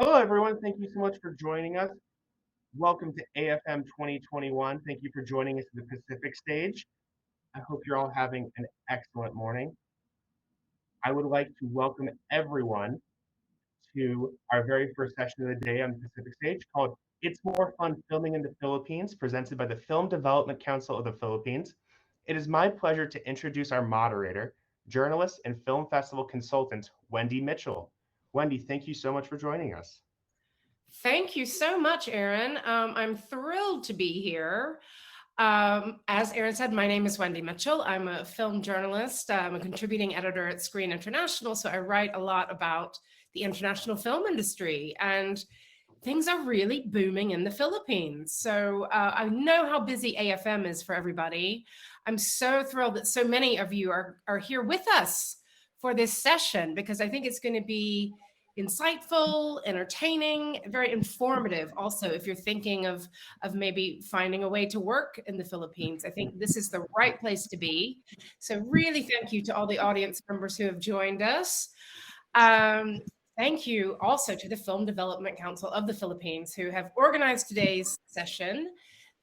Hello, everyone. Thank you so much for joining us. Welcome to AFM 2021. Thank you for joining us at the Pacific stage. I hope you're all having an excellent morning. I would like to welcome everyone to our very first session of the day on the Pacific stage called It's More Fun Filming in the Philippines, presented by the Film Development Council of the Philippines. It is my pleasure to introduce our moderator, journalist and film festival consultant, Wendy Mitchell. Wendy, thank you so much for joining us. Thank you so much, Aaron. I'm thrilled to be here. As Aaron said, my name is Wendy Mitchell. I'm a film journalist. I'm a contributing editor at Screen International, so I write a lot about the international film industry, and things are really booming in the Philippines. So I know how busy AFM is for everybody. I'm so thrilled that so many of you are here with us for this session because I think it's going to be insightful, entertaining, very informative. Also, if you're thinking of maybe finding a way to work in the Philippines, I think this is the right place to be. So really thank you to all the audience members who have joined us. Um, Thank you also to the Film Development Council of the Philippines who have organized today's session.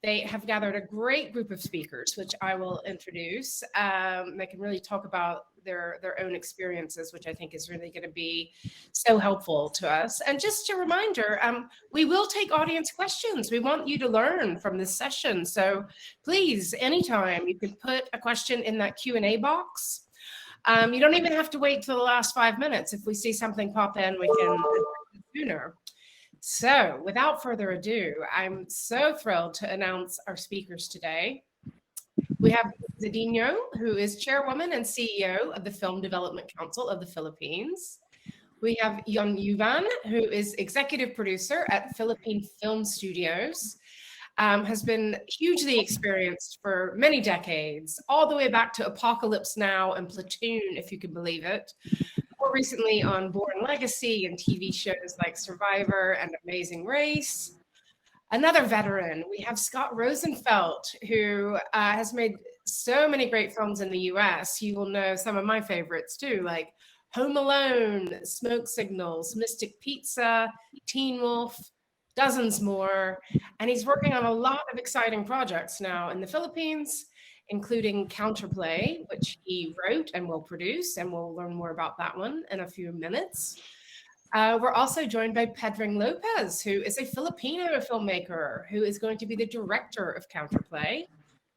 They have gathered a great group of speakers, which I will introduce. They can really talk about their own experiences, which I think is really going to be so helpful to us. And just a reminder, we will take audience questions. We want you to learn from this session. So please, anytime you can put a question in that Q&A box. You don't even have to wait till the last 5 minutes. If we see something pop in, we can sooner. So without further ado, I'm so thrilled to announce our speakers today. We have Zadinho, who is chairwoman and CEO of the Film Development Council of the Philippines. We have Yon Yuvan, who is executive producer at Philippine Film Studios. Has been hugely experienced for many decades, all the way back to Apocalypse Now and Platoon, if you can believe it. More recently on Born Legacy and TV shows like Survivor and Amazing Race. Another veteran, we have Scott Rosenfeld, who has made so many great films in the US. You will know some of my favorites too, like Home Alone, Smoke Signals, Mystic Pizza, Teen Wolf, dozens more. And he's working on a lot of exciting projects now in the Philippines, including Counterplay, which he wrote and will produce, and we'll learn more about that one in a few minutes. We're also joined by Pedring Lopez, who is a Filipino filmmaker who is going to be the director of Counterplay.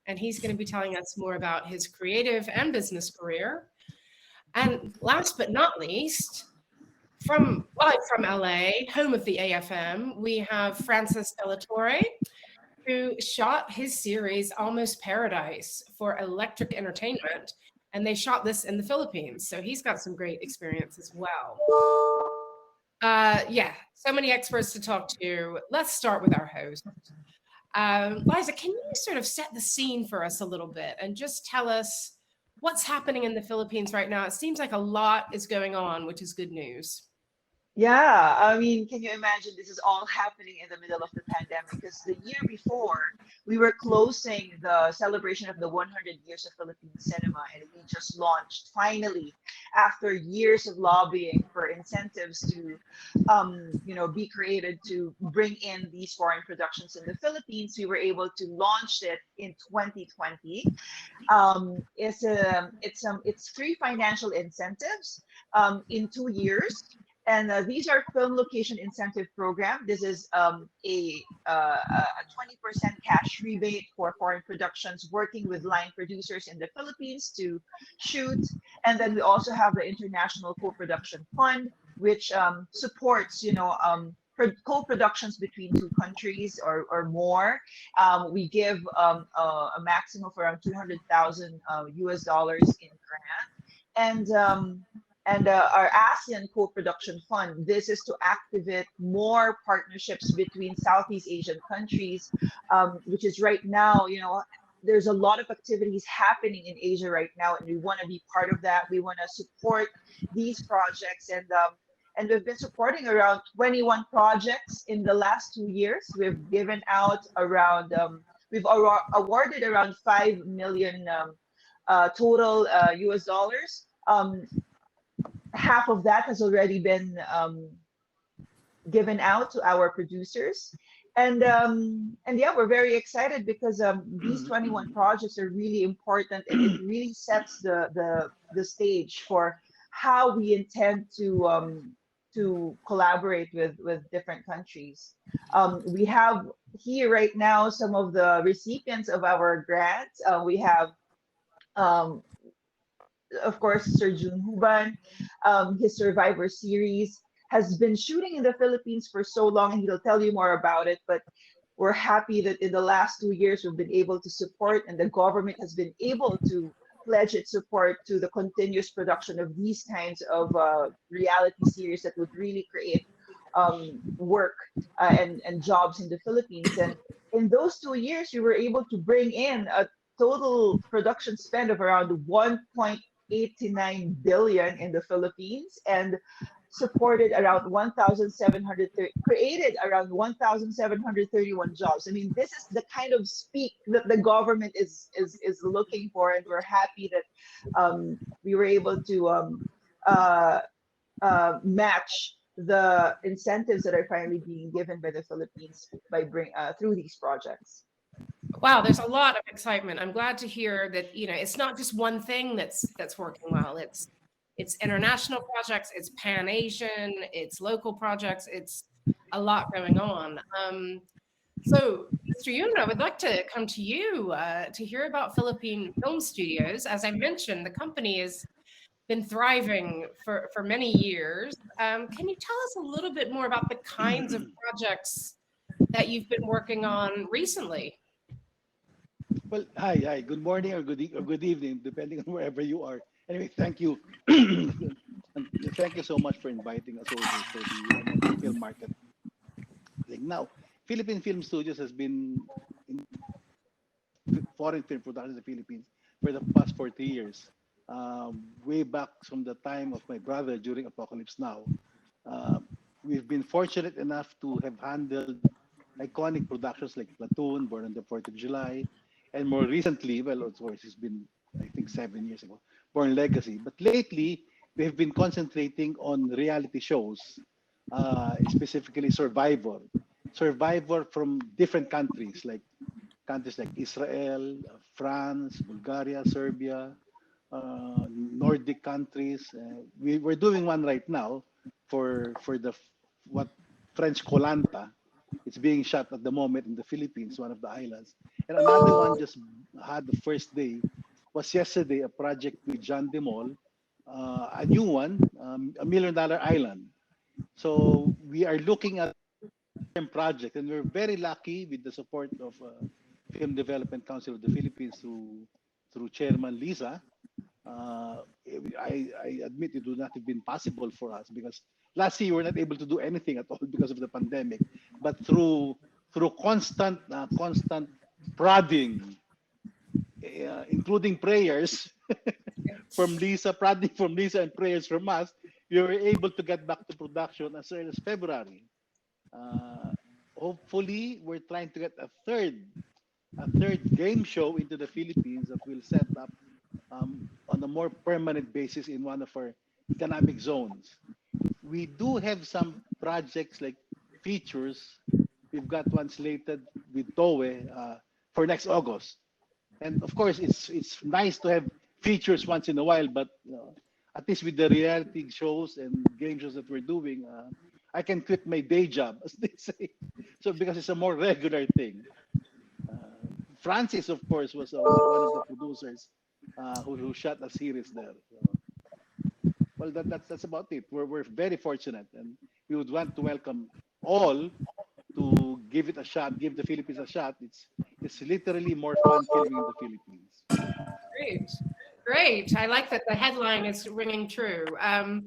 And he's going to be telling us more about his creative and business career. And last but not least, from LA, home of the AFM, we have Francis De La Torre, who shot his series Almost Paradise for Electric Entertainment, and they shot this in the Philippines. So he's got some great experience as well. Yeah, so many experts to talk to. Let's start with our host. Liza, can you sort of set the scene for us a little bit and just tell us what's happening in the Philippines right now? It seems like a lot is going on, which is good news. Yeah, I mean, can you imagine this is all happening in the middle of the pandemic? Because the year before, we were closing the celebration of the 100 years of Philippine cinema, and we just launched finally, after years of lobbying for incentives to, be created to bring in these foreign productions in the Philippines. We were able to launch it in 2020. It's free financial incentives in 2 years. And these are film location incentive program. This is a 20% cash rebate for foreign productions working with line producers in the Philippines to shoot. And then we also have the International Co-Production Fund, which supports, co-productions between two countries or more. We give a maximum of around 200,000 US dollars in grant. And our ASEAN Co-Production Fund. This is to activate more partnerships between Southeast Asian countries, which is right now, there's a lot of activities happening in Asia right now, and we want to be part of that. We want to support these projects, and we've been supporting around 21 projects in the last 2 years. We've given out around, we've awarded around 5 million total US dollars. Half of that has already been given out to our producers. And yeah, we're very excited because these 21 projects are really important, and it really sets the stage for how we intend to collaborate with different countries. We have here right now some of the recipients of our grants. We have um, of course, Sir Jun Huban. His Survivor series has been shooting in the Philippines for so long, and he'll tell you more about it. But we're happy that in the last 2 years, we've been able to support, and the government has been able to pledge its support to the continuous production of these kinds of reality series that would really create work and jobs in the Philippines. And in those 2 years, we were able to bring in a total production spend of around 1.89 billion in the Philippines, and supported around 1,730, created around 1,731 jobs. I mean, this is the kind of speak that the government is looking for, and we're happy that we were able to uh, match the incentives that are finally being given by the Philippines by through these projects. Wow, there's a lot of excitement. I'm glad to hear that, it's not just one thing that's working well. It's international projects, it's Pan-Asian, it's local projects, it's a lot going on. So, Mr. Yoon, I would like to come to you to hear about Philippine Film Studios. As I mentioned, the company has been thriving for many years. Can you tell us a little bit more about the kinds of projects that you've been working on recently? Well, hi. Good morning or or good evening, depending on wherever you are. Anyway, thank you, and thank you so much for inviting us over for the film market. Like now, Philippine Film Studios has been in foreign film production in the Philippines for the past 40 years. Way back from the time of my brother during Apocalypse Now. Uh, we've been fortunate enough to have handled iconic productions like Platoon, Born on the 4th of July, and more recently, well, of course, it's been, I think, 7 years ago, Born Legacy. But lately, we have been concentrating on reality shows, specifically Survivor. Survivor from different countries like Israel, France, Bulgaria, Serbia, Nordic countries. We're doing one right now for the what French Colanta. It's being shot at the moment in the Philippines, one of the islands. And another one just had the first day was yesterday, a project with Jean Demol, a new one, $1 Million Island. So we are looking at project, and we're very lucky with the support of Film Development Council of the Philippines through Chairman Lisa. Uh, I admit it would not have been possible for us because last year we were not able to do anything at all because of the pandemic. But through constant prodding, including prayers from Lisa, prodding from Lisa, and prayers from us, we were able to get back to production as early as February. Uh, Hopefully, we're trying to get a third game show into the Philippines that will set up on a more permanent basis in one of our economic zones. We do have some projects like features. We've got one slated with Towe for next August, and of course, it's nice to have features once in a while, but at least with the reality shows and game shows that we're doing, I can quit my day job, as they say. So because it's a more regular thing. Francis, of course, was one of the producers who shot a series there. So, well, that's about it. We're very fortunate, and we would want to welcome all to give it a shot, give the Philippines a shot. It's literally more fun filming in the Philippines. Great. Great. I like that the headline is ringing true. And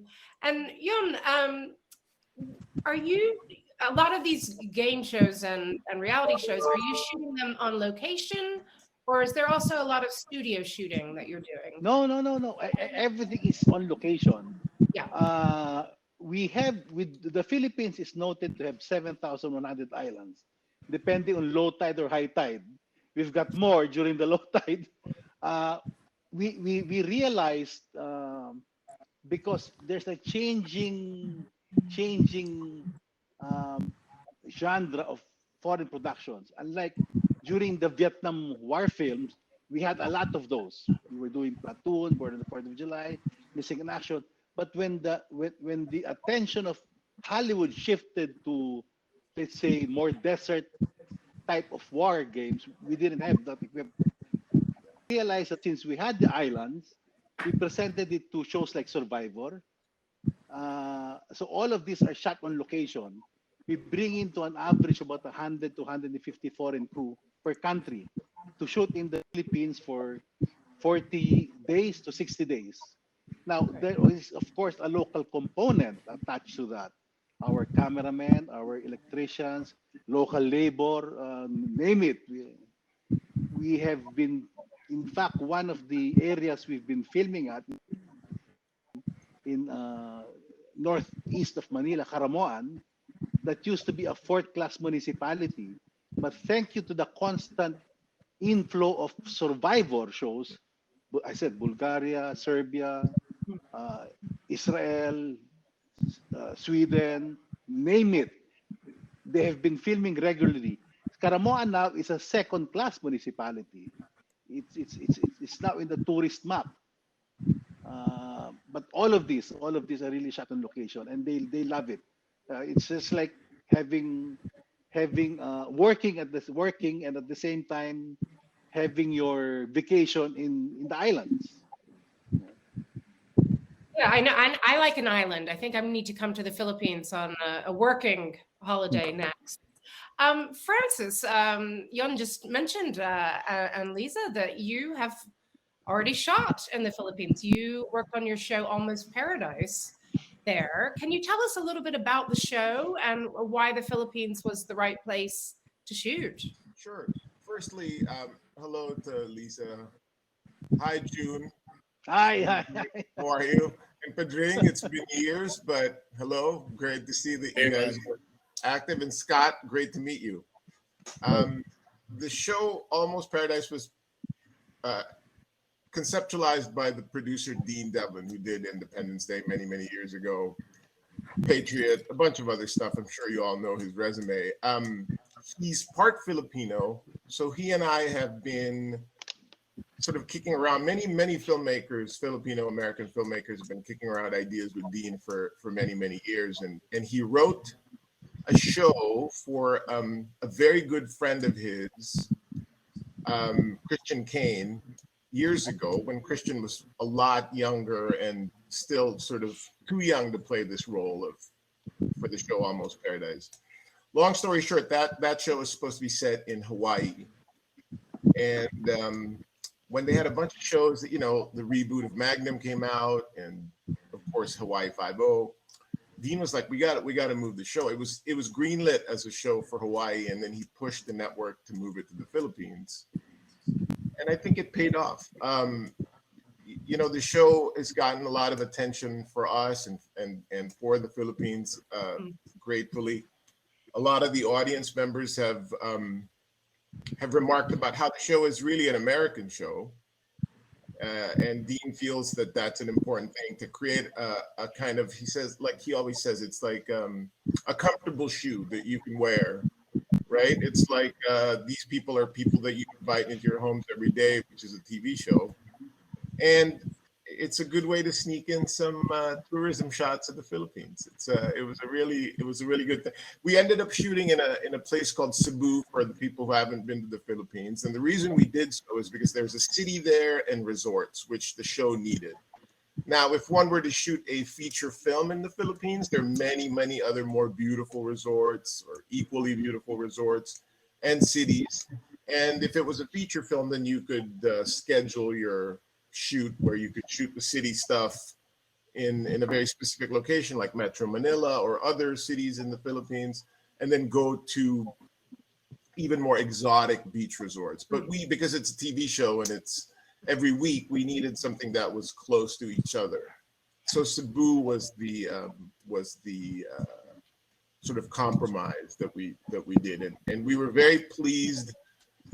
Yun, are you, a lot of these game shows and reality shows, are you shooting them on location, or is there also a lot of studio shooting that you're doing? No. Everything is on location. Yeah. Uh, we have with the Philippines is noted to have 7,100 islands, depending on low tide or high tide. We've got more during the low tide. Uh, we realized because there's a changing um, genre of foreign productions. Unlike during the Vietnam War films, we had a lot of those. We were doing Platoon, Born on the 4th of July, Missing in Action. But when the attention of Hollywood shifted to, let's say, more desert type of war games, we didn't have that equipment. We realized that since we had the islands, we presented it to shows like Survivor. So all of these are shot on location. We bring into an average about 100 to 150 foreign crew per country to shoot in the Philippines for 40 days to 60 days. Now, there is, of course, a local component attached to that. Our cameramen, our electricians, local labor, name it. We have been, in fact, one of the areas we've been filming at in northeast of Manila, Caramoan, that used to be a fourth class municipality. But thank you to the constant inflow of survivor shows, I said Bulgaria, Serbia, uh, Israel, Sweden, name it. They have been filming regularly. Caramoan now is a second class municipality. It's now in the tourist map. But all of these are really shot on location, and they love it. It's just like having working and at the same time having your vacation in the islands. Yeah, I know. I like an island. I think I need to come to the Philippines on a working holiday next. Francis, Yon just mentioned, and Lisa, that you have already shot in the Philippines. You worked on your show Almost Paradise there. Can you tell us a little bit about the show and why the Philippines was the right place to shoot? Sure. Firstly, hello to Lisa. Hi, June. Hi, hi, hi. How are you? And Padring, it's been years, but hello. Great to see that you guys are active. And Scott, great to meet you. The show Almost Paradise was conceptualized by the producer Dean Devlin, who did Independence Day many, many years ago, Patriot, a bunch of other stuff. I'm sure you all know his resume. He's part Filipino, so he and I have been sort of kicking around. Many filmmakers, Filipino American filmmakers, have been kicking around ideas with Dean for many, many years, and he wrote a show for a very good friend of his, Christian Kane, years ago when Christian was a lot younger and still sort of too young to play this role for the show Almost Paradise. Long story short, that show was supposed to be set in Hawaii, and when they had a bunch of shows that, the reboot of Magnum came out, and of course Hawaii 5-0, Dean was like, we got to move the show. It was greenlit as a show for Hawaii, and then he pushed the network to move it to the Philippines, and I think it paid off. The show has gotten a lot of attention for us and for the Philippines, gratefully. A lot of the audience members have remarked about how the show is really an American show, and Dean feels that that's an important thing to create a kind of, he says, like he always says, it's like a comfortable shoe that you can wear, right? It's like these people are people that you invite into your homes every day, which is a TV show, and it's a good way to sneak in some tourism shots of the Philippines. It was a really good thing. We ended up shooting in a place called Cebu for the people who haven't been to the Philippines, and the reason we did so is because there's a city there and resorts which the show needed. Now, if one were to shoot a feature film in the Philippines, there are many other more beautiful resorts or equally beautiful resorts and cities. And if it was a feature film, then you could schedule your shoot where you could shoot the city stuff in a very specific location like Metro Manila or other cities in the Philippines, and then go to even more exotic beach resorts. But because it's a TV show and it's every week, we needed something that was close to each other. So Cebu was the sort of compromise that we did, and we were very pleased.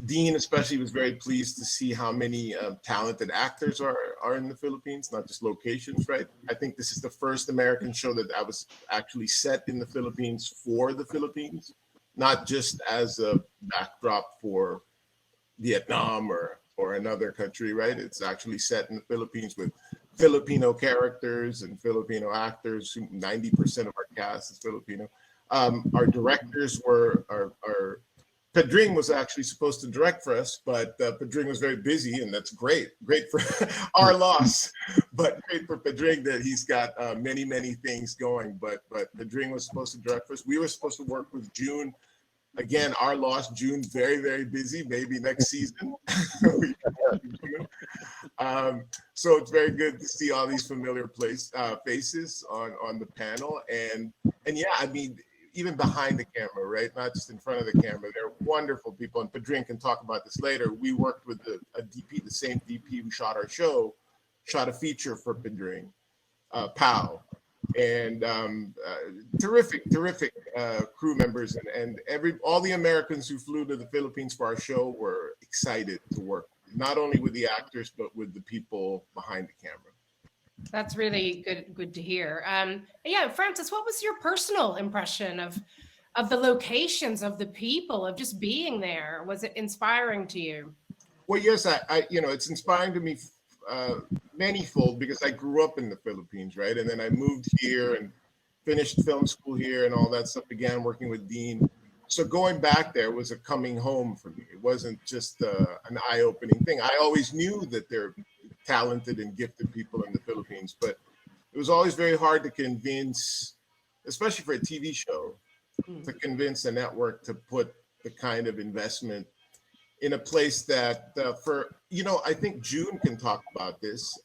Dean especially was very pleased to see how many talented actors are are in the Philippines, not just locations, right? I think this is the first American show that I was actually set in the Philippines for the Philippines, not just as a backdrop for Vietnam or another country, right? It's actually set in the Philippines with Filipino characters and Filipino actors. 90% of our cast is Filipino. Our directors are Pedring was actually supposed to direct for us, but Pedring was very busy, and that's great. Great for our loss, but great for Pedring that he's got many things going. But Pedring was supposed to direct for us. We were supposed to work with June. Again, our loss. June very busy. Maybe next season. So it's very good to see all these familiar faces on the panel, and yeah, I mean, even behind the camera, right? Not just in front of the camera. They're wonderful people, and Pedrin can talk about this later. We worked with a DP, the same DP who shot our show, shot a feature for Pedrin, Pow, and terrific crew members, and all the Americans who flew to the Philippines for our show were excited to work, not only with the actors but with the people behind the camera. That's really good to hear. Yeah, Francis, what was your personal impression of the locations, of the people, of just being there? Was it inspiring to you? Well, yes, I it's inspiring to me manyfold, because I grew up in the Philippines, right? And then I moved here and finished film school here and all that stuff, began working with Dean. So going back there was a coming home for me. It wasn't just an eye-opening thing. I always knew that there are talented and gifted people in the Philippines, but it was always very hard to convince, especially for a TV show, to convince a network to put the kind of investment in a place that I think June can talk about this.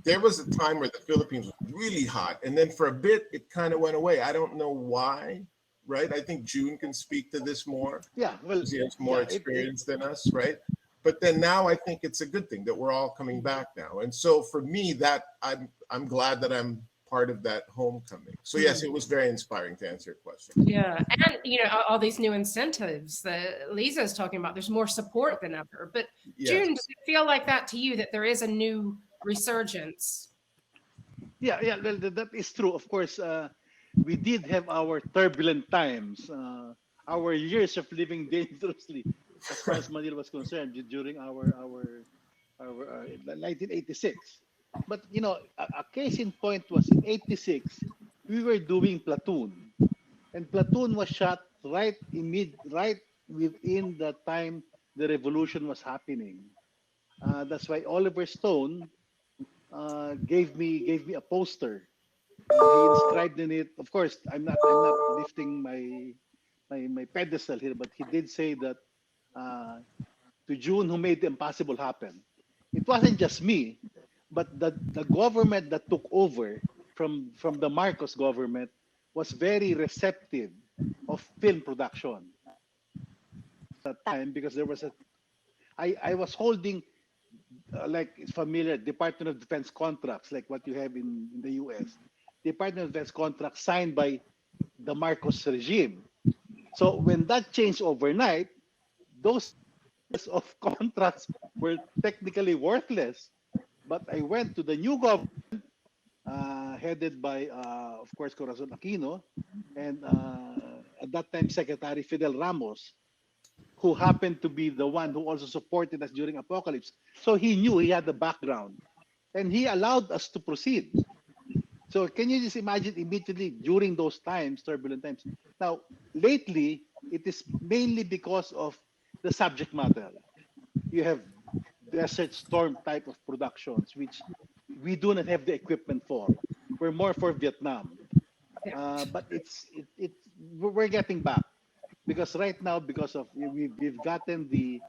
There was a time where the Philippines was really hot, and then for a bit it kind of went away. I don't know why, right? I think June can speak to this more. Yeah, well, he has more experience than us, right? But then now I think it's a good thing that we're all coming back now, and so for me, that I'm glad that I'm part of that homecoming. So yes, it was very inspiring, to answer your question. Yeah, and all these new incentives that Lisa's talking about. There's more support than ever. But Yes. June, does it feel like that to you, that there is a new resurgence? Yeah, well, that is true. Of course, we did have our turbulent times, our years of living dangerously, as far as Manila was concerned, during our 1986. But a case in point was in '86, we were doing Platoon, and Platoon was shot right within the time the revolution was happening. That's why Oliver Stone gave me a poster. He inscribed in it. Of course, I'm not lifting my pedestal here, but he did say that to June, who made the impossible happen. It wasn't just me, but the government that took over from the Marcos government was very receptive of film production at that time, because there was I was holding like familiar Department of Defense contracts, like what you have in the US. Department of Defense contracts signed by the Marcos regime. So when that changed overnight, those of contracts were technically worthless. But I went to the new government, headed by, of course, Corazon Aquino, and at that time, Secretary Fidel Ramos, who happened to be the one who also supported us during Apocalypse. So he knew, he had the background, and he allowed us to proceed. So can you just imagine, immediately during those times, turbulent times. Now, lately, it is mainly because of the subject matter. You have Desert Storm type of productions, which we do not have the equipment for. We're more for Vietnam. But we're getting back, because right now, because of we've gotten the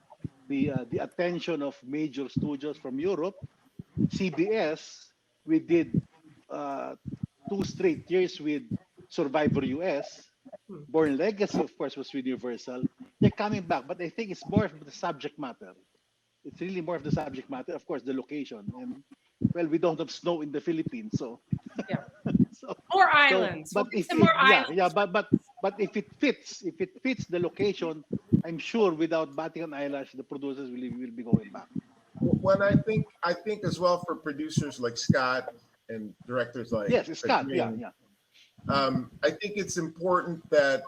attention of major studios from Europe. CBS, we did 2 straight years with Survivor US. Born Legacy, of course, was with Universal. They're coming back, but I think it's more of the subject matter. It's really more of the subject matter. Of course, the location, and well, we don't have snow in the Philippines, so Yeah. so, More islands. but We'll if get some more islands. but if it fits the location, I'm sure without batting an eyelash, the producers will be going back. when I think as well for producers like Scott and directors like Yes, Scott. Yeah, Green, yeah. I think it's important that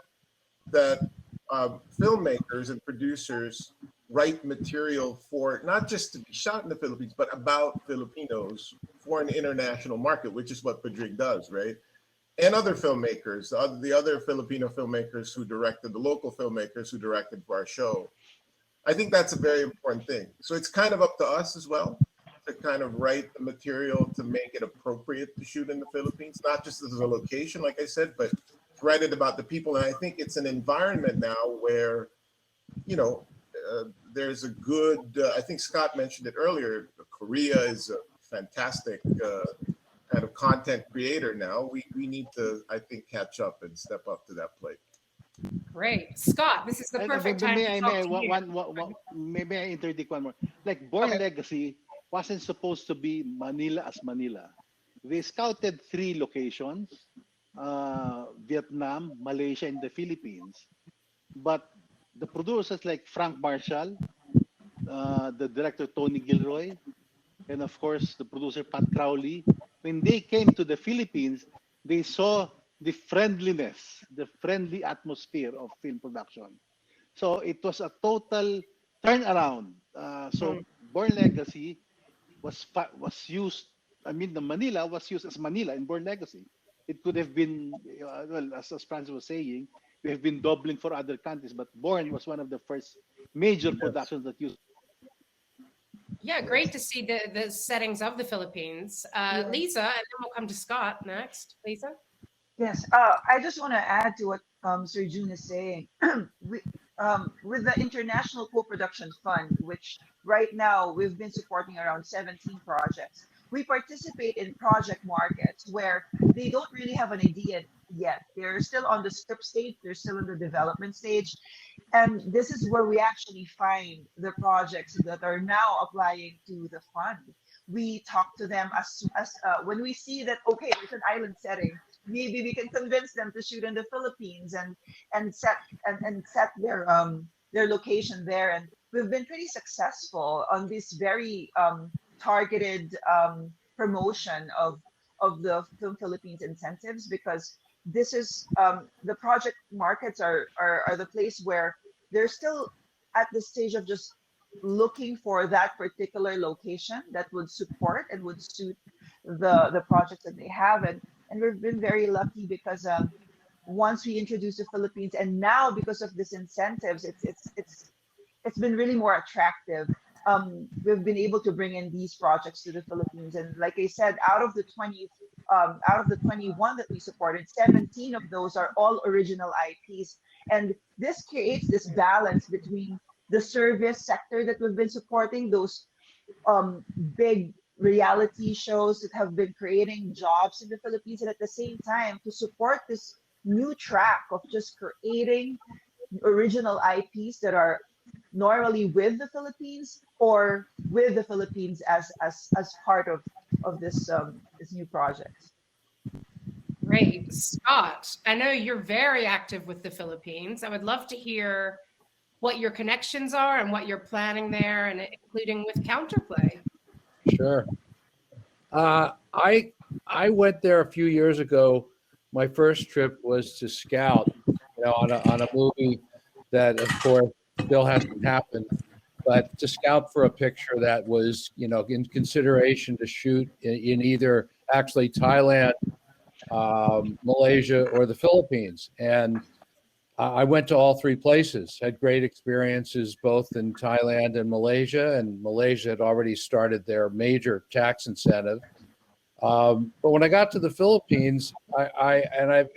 filmmakers and producers write material for not just to be shot in the Philippines, but about Filipinos for an international market, which is what Padrig does, right? And other filmmakers, the other Filipino filmmakers who directed, the local filmmakers who directed for our show. I think that's a very important thing. So it's kind of up to us as well to kind of write the material to make it appropriate to shoot in the Philippines, not just as a location, like I said, but to write it about the people. And I think it's an environment now where, you know, there's a good, I think Scott mentioned it earlier, Korea is a fantastic kind of content creator now. We need to, I think, catch up and step up to that plate. Great. Scott, this is the perfect time to talk to you. May I interdict one more? Like Born Legacy wasn't supposed to be Manila as Manila. They scouted 3 locations, Vietnam, Malaysia, and the Philippines. But the producers like Frank Marshall, the director Tony Gilroy, and of course the producer Pat Crowley, when they came to the Philippines, they saw the friendliness, the friendly atmosphere of film production. So it was a total turnaround. So Born Legacy was used. I mean, the Manila was used as Manila in Born Legacy. It could have been, well, as Francis was saying, we have been doubling for other countries, but Born was one of the first major productions that used. Yeah, great to see the settings of the Philippines. Lisa, and then we'll come to Scott next. Lisa? Yes, I just want to add to what Sir June is saying. With the International Co-Production Fund, which right now we've been supporting around 17 projects, we participate in project markets where they don't really have an idea yet. They're still on the script stage, they're still in the development stage. And this is where we actually find the projects that are now applying to the fund. We talk to them as when we see that, okay, there's an island setting, maybe we can convince them to shoot in the Philippines and set their location there. And we've been pretty successful on this very targeted promotion of the Film Philippines incentives, because this is the project markets are the place where they're still at the stage of just looking for that particular location that would support and would suit the projects that they have. And we've been very lucky because once we introduced the Philippines, and now because of this incentives, it's been really more attractive. We've been able to bring in these projects to the Philippines, and like I said, out of the 21 that we supported, 17 of those are all original IPs, and this creates this balance between the service sector that we've been supporting, those big reality shows that have been creating jobs in the Philippines, and at the same time to support this new track of just creating original IPs that are normally with the Philippines or with the Philippines as part of this new project. Great. Scott, I know you're very active with the Philippines. I would love to hear what your connections are and what you're planning there, and including with Counterplay. Sure. I went there a few years ago. My first trip was to scout, on a movie that, of course, still hasn't happened, but to scout for a picture that was, in consideration to shoot in either actually Thailand, Malaysia, or the Philippines. And I went to all 3 places, had great experiences both in Thailand and Malaysia had already started their major tax incentive. But when I got to the Philippines,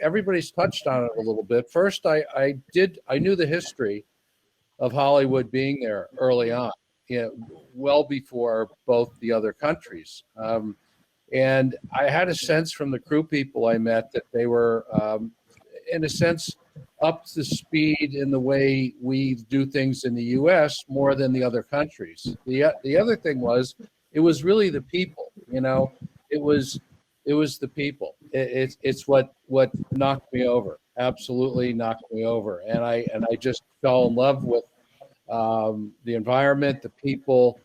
everybody's touched on it a little bit. First, I knew the history of Hollywood being there early on, well before both the other countries. And I had a sense from the crew people I met that they were, in a sense, up to speed in the way we do things in the U.S. more than the other countries. The other thing was, it was really the people. It was the people. It's what knocked me over. Absolutely knocked me over. And I just fell in love with the environment, the people,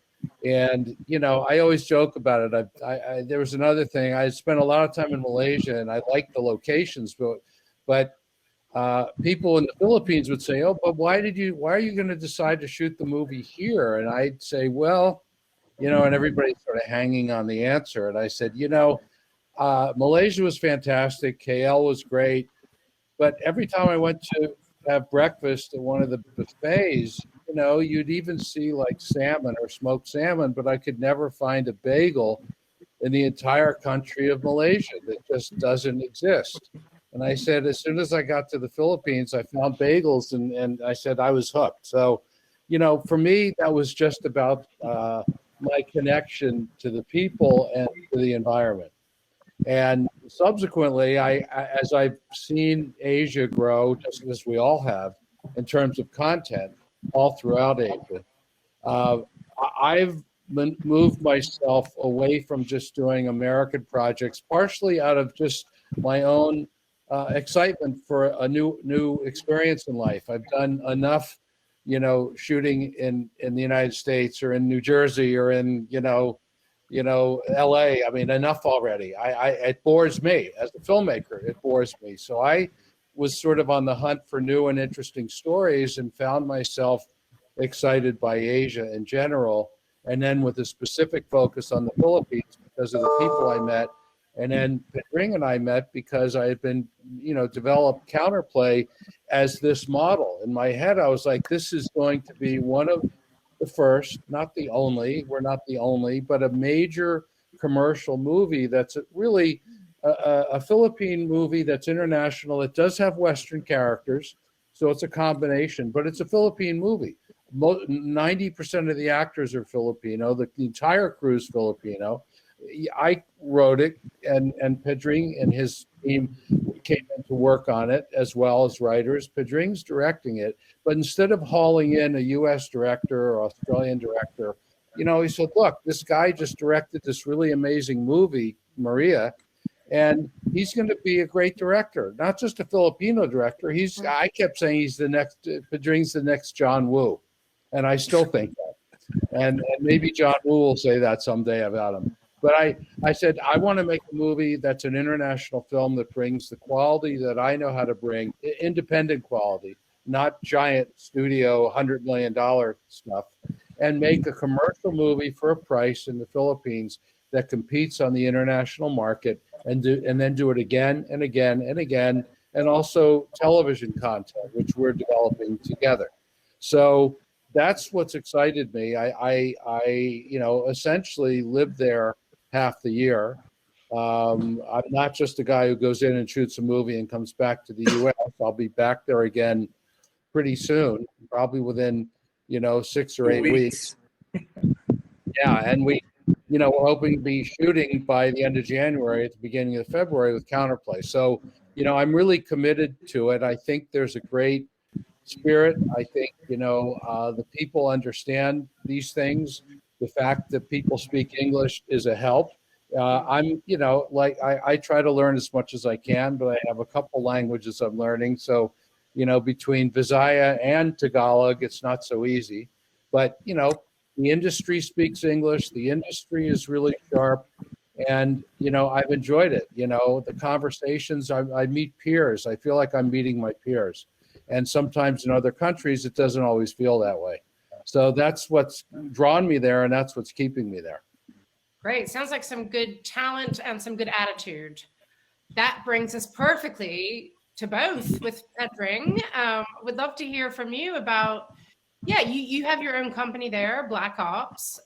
And I always joke about it. There was another thing. I spent a lot of time in Malaysia, and I liked the locations, but people in the Philippines would say, "Oh, but why are you going to decide to shoot the movie here?" And I'd say, "Well, and everybody's sort of hanging on the answer." And I said, Malaysia was fantastic. KL was great. But every time I went to have breakfast at one of the buffets, you'd even see like salmon or smoked salmon, but I could never find a bagel in the entire country of Malaysia that just doesn't exist. And I said, as soon as I got to the Philippines, I found bagels, and I said I was hooked. So, for me, that was just about my connection to the people and to the environment. And subsequently, as I've seen Asia grow, just as we all have, in terms of content, all throughout Asia, uh, I've moved myself away from just doing American projects, partially out of just my own excitement for a new experience in life. I've done enough, shooting in the United States or in New Jersey or in LA. I mean, enough already. It bores me as a filmmaker. It bores me. So I was sort of on the hunt for new and interesting stories, and found myself excited by Asia in general, and then with a specific focus on the Philippines because of the people I met. And then Pedring and I met because I had been, developed Counterplay as this model. In my head, I was like, this is going to be one of the first, not the only, we're not the only, but a major commercial movie that's really a Philippine movie that's international. It does have Western characters, so it's a combination, but it's a Philippine movie. 90% of the actors are Filipino. The entire crew is Filipino. I wrote it, and Pedring and his team came in to work on it, as well as writers. Pedring's directing it, but instead of hauling in a U.S. director or Australian director, he said, look, this guy just directed this really amazing movie, Maria, and he's going to be a great director, not just a Filipino director. I kept saying he's the next, Pedring's the next John Woo, and I still think that. And maybe John Woo will say that someday about him. But I said, I want to make a movie that's an international film that brings the quality that I know how to bring, independent quality, not giant studio $100 million stuff, and make a commercial movie for a price in the Philippines that competes on the international market, and then do it again and again and again, and also television content, which we're developing together. So that's what's excited me. I essentially lived there half the year. I'm not just a guy who goes in and shoots a movie and comes back to the U.S. I'll be back there again pretty soon, probably within 6 or 8 weeks. Yeah, and we're hoping to be shooting by the end of January, at the beginning of February, with Counterplay. So I'm really committed to it. I think there's a great spirit. I think the people understand these things. The fact that people speak English is a help. I'm I try to learn as much as I can, but I have a couple languages I'm learning. So between Visaya and Tagalog, it's not so easy. But the industry speaks English. The industry is really sharp. And, I've enjoyed it. The conversations, I meet peers. I feel like I'm meeting my peers. And sometimes in other countries, it doesn't always feel that way. So that's what's drawn me there, and that's what's keeping me there. Great. Sounds like some good talent and some good attitude. That brings us perfectly to both with Pedring. Would love to hear from you about, you have your own company there, Black Ops.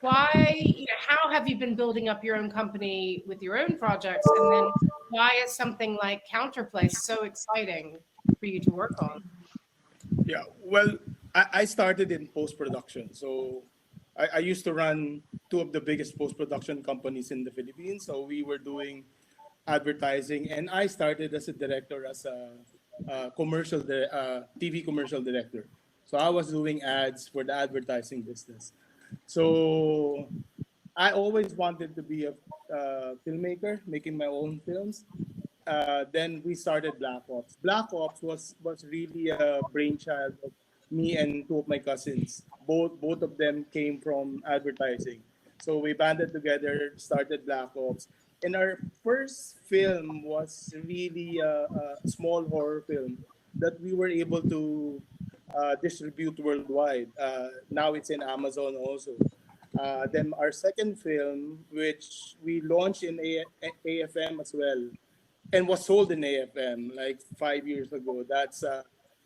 Why, how have you been building up your own company with your own projects? And then why is something like Counterplay so exciting for you to work on? Yeah, well, I started in post-production. So I used to run two of the biggest post-production companies in the Philippines. So we were doing advertising, and I started as a director, as a TV commercial director. So I was doing ads for the advertising business. So I always wanted to be a filmmaker, making my own films. Then we started Black Ops. Black Ops was really a brainchild of me and two of my cousins. both of them came from advertising. So we banded together, started Black Ops, and our first film was really a small horror film that we were able to distribute worldwide. Now it's in Amazon also. Then our second film, which we launched in AFM as well, and was sold in AFM like 5 years ago. That's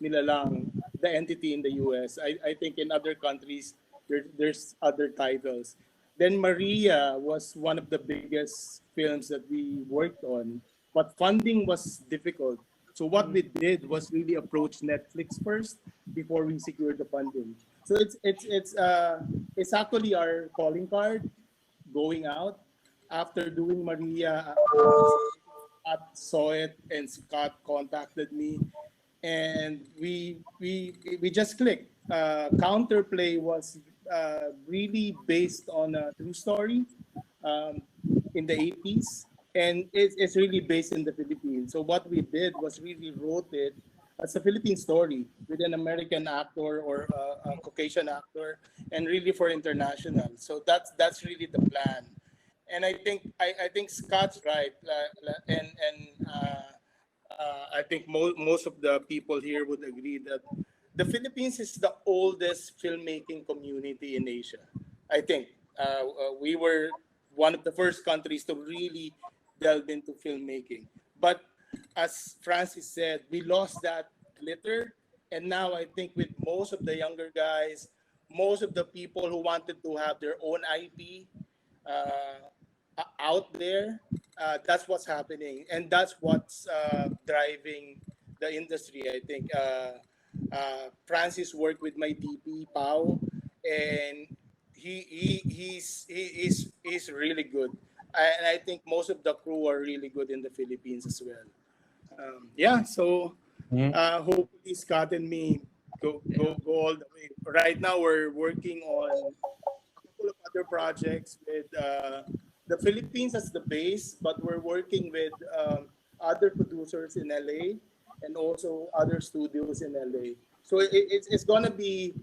Nilalang, the entity in the US. I think in other countries there's other titles. Then Maria was one of the biggest films that we worked on, but funding was difficult. So what we did was really approach Netflix first before we secured the funding. So it's actually our calling card going out after doing Maria. Scott saw it and Scott contacted me, and we just clicked. Counterplay was really based on a true story um, in the 80s, and it's really based in the Philippines. So what we did was really wrote it as a Philippine story with an American actor or a Caucasian actor, and really for international. So that's really the plan. And I think Scott's right, I think most of the people here would agree that the Philippines is the oldest filmmaking community in Asia. I think we were one of the first countries to really delve into filmmaking. But as Francis said, we lost that glitter. And now I think with most of the younger guys, most of the people who wanted to have their own IP out there, that's what's happening. And that's what's driving the industry, I think. Francis worked with my DP, Pau, and he's really good. And I think most of the crew are really good in the Philippines as well. Yeah, so hopefully Scott and me go all the way. Right now we're working on a couple of other projects with the Philippines as the base, but we're working with other producers in LA and also other studios in LA. So it's gonna be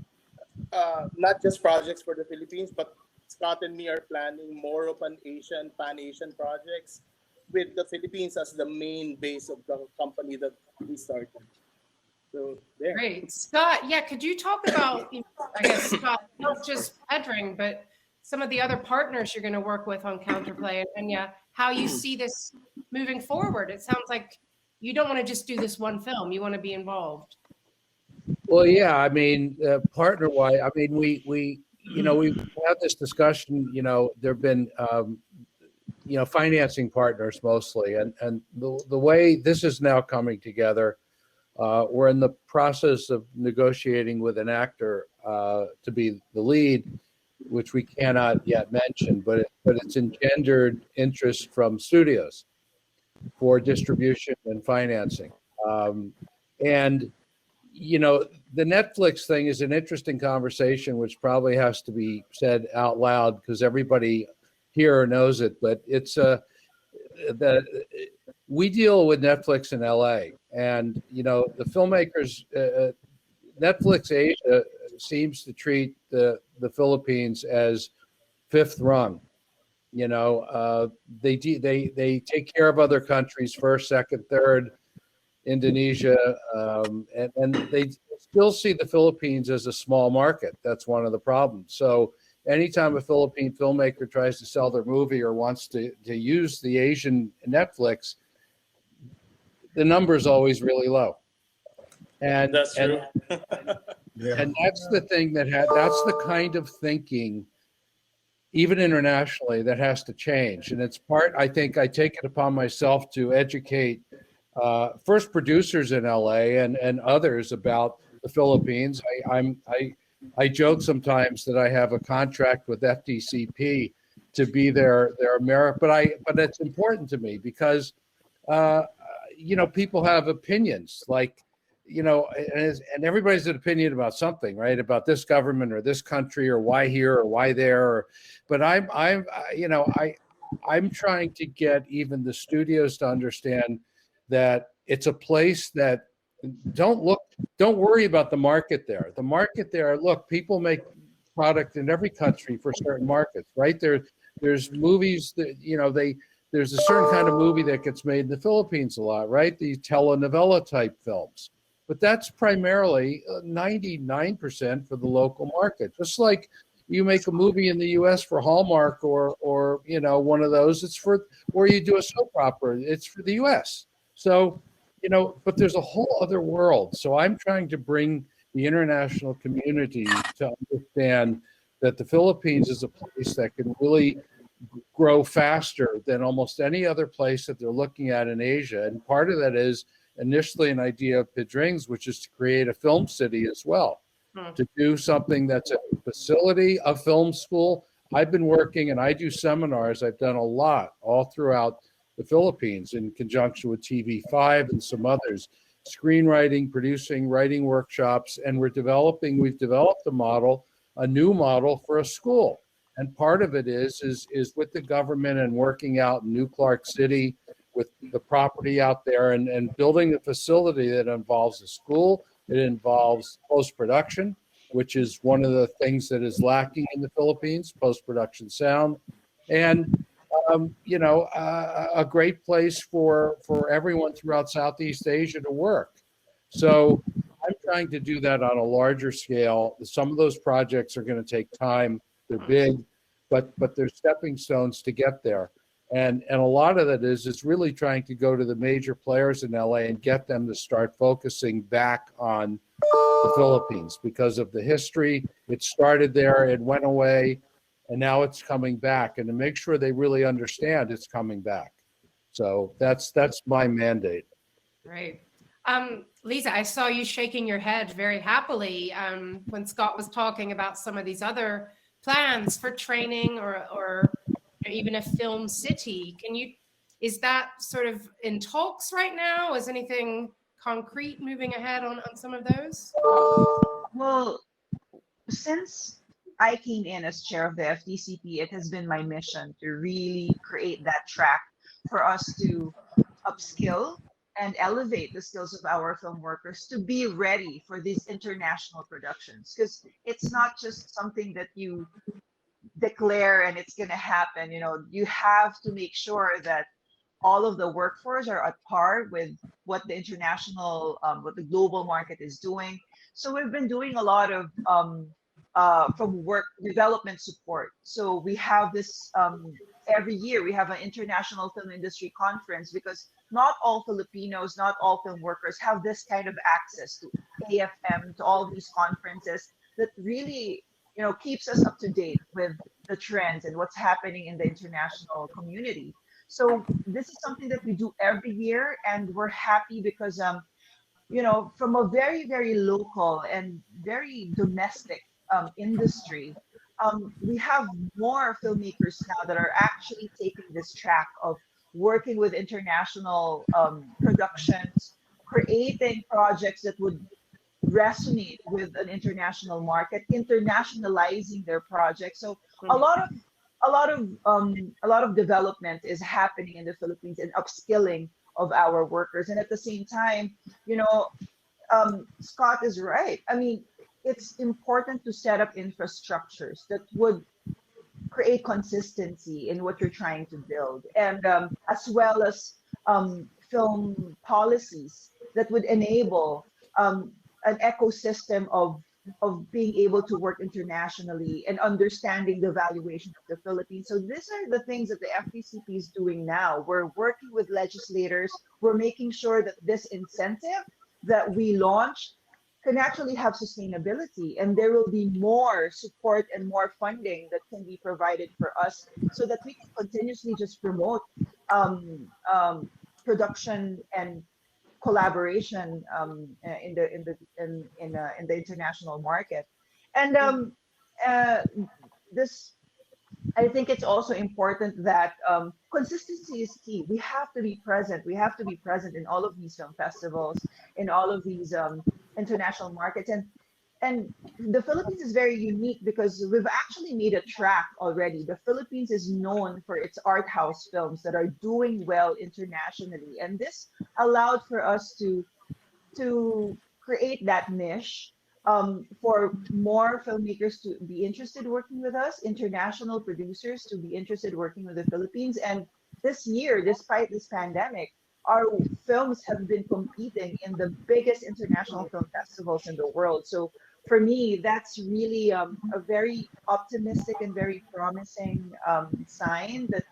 not just projects for the Philippines, but Scott and me are planning more of an pan-Asian projects with the Philippines as the main base of the company that we started. So there. Great. Scott, yeah, could you talk about, I guess, Scott, not just Pedring, but some of the other partners you're going to work with on Counterplay, and yeah, how you see this moving forward? It sounds like you don't want to just do this one film. You want to be involved. Well, yeah, I mean, partner-wise, I mean, we we've had this discussion, there have been, financing partners mostly, and the way this is now coming together, we're in the process of negotiating with an actor to be the lead, which we cannot yet mention, but it's engendered interest from studios for distribution and financing. And the Netflix thing is an interesting conversation, which probably has to be said out loud because everybody here knows it. But it's we deal with Netflix in LA, and the filmmakers, Netflix Asia seems to treat the Philippines as fifth rung. They take care of other countries first, second, third. Indonesia, and they still see the Philippines as a small market. That's one of the problems. So anytime a Philippine filmmaker tries to sell their movie or wants to use the Asian Netflix, the number is always really low. And that's true. And that's the thing that's the kind of thinking, even internationally, that has to change. And it's I think I take it upon myself to educate first producers in LA and others about the Philippines. I joke sometimes that I have a contract with FDCP to be their America, but it's important to me because people have opinions, like and everybody's an opinion about something, right? About this government or this country or why here or why there. But I'm trying to get even the studios to understand that it's a place that don't worry about the market there. The market there, look, people make product in every country for certain markets, right? There's movies that, there's a certain kind of movie that gets made in the Philippines a lot, right? The telenovela type films. But that's primarily 99% for the local market. Just like you make a movie in the US for Hallmark or one of those, or you do a soap opera, it's for the US. So, but there's a whole other world. So I'm trying to bring the international community to understand that the Philippines is a place that can really grow faster than almost any other place that they're looking at in Asia. And part of that is initially an idea of Pedrings, which is to create a film city as well, to do something that's a facility, a film school. I've been working and I do seminars. I've done a lot all throughout the Philippines in conjunction with TV5 and some others, screenwriting, producing, writing workshops, and we've developed a new model for a school. And part of it is with the government and working out in New Clark City with the property out there and building a facility that involves a school. It involves post-production, which is one of the things that is lacking in the Philippines, post-production sound. And, a great place for everyone throughout Southeast Asia to work. So I'm trying to do that on a larger scale. Some of those projects are going to take time. They're big, but they're stepping stones to get there. And a lot of that is really trying to go to the major players in LA and get them to start focusing back on the Philippines because of the history. It started there, it went away, and now it's coming back. And to make sure they really understand it's coming back. So that's my mandate. Right. Lisa, I saw you shaking your head very happily when Scott was talking about some of these other plans for training or even a film city. Is that sort of in talks right now? Is anything concrete moving ahead on some of those? Well, since I came in as chair of the FDCP, it has been my mission to really create that track for us to upskill and elevate the skills of our film workers to be ready for these international productions. Because it's not just something that you declare and it's going to happen. You have to make sure that all of the workforce are at par with what the international, what the global market is doing. So we've been doing a lot of from work development support. So we have this every year. We have an international film industry conference because not all Filipinos, not all film workers have this kind of access to AFM, to all these conferences that really keeps us up to date with the trends and what's happening in the international community. So this is something that we do every year, and we're happy because from a very, very local and very domestic industry, we have more filmmakers now that are actually taking this track of working with international productions, creating projects that would resonate with an international market, internationalizing their projects. So a lot of development is happening in the Philippines and upskilling of our workers. And at the same time, Scott is right. I mean, it's important to set up infrastructures that would create consistency in what you're trying to build, and as well as film policies that would enable an ecosystem of being able to work internationally and understanding the valuation of the Philippines. So these are the things that the FDCP is doing now. We're working with legislators. We're making sure that this incentive that we launch can actually have sustainability, and there will be more support and more funding that can be provided for us so that we can continuously just promote production and collaboration in the international market. And this, I think it's also important that consistency is key. We have to be present. We have to be present in all of these film festivals, in all of these international markets. And the Philippines is very unique because we've actually made a track already. The Philippines is known for its art house films that are doing well internationally. And this allowed for us to create that niche for more filmmakers to be interested working with us, international producers to be interested working with the Philippines. And this year, despite this pandemic, our films have been competing in the biggest international film festivals in the world. So for me, that's really a very optimistic and very promising sign that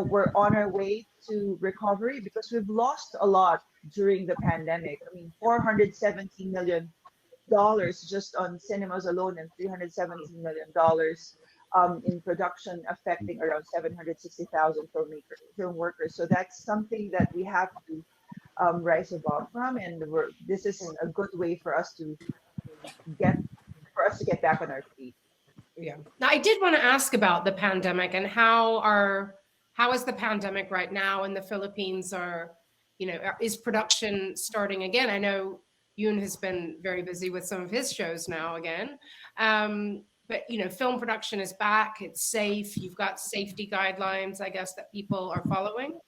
we're on our way to recovery because we've lost a lot during the pandemic. I mean, $417 million just on cinemas alone and $317 million in production, affecting around 760,000 film workers. So that's something that we have to rise above from, and this is a good way get for us to get back on our feet. Yeah. Now, I did want to ask about the pandemic and how is the pandemic right now in the Philippines? Is production starting again? I know Yoon has been very busy with some of his shows now again. But film production is back. It's safe. You've got safety guidelines, I guess, that people are following.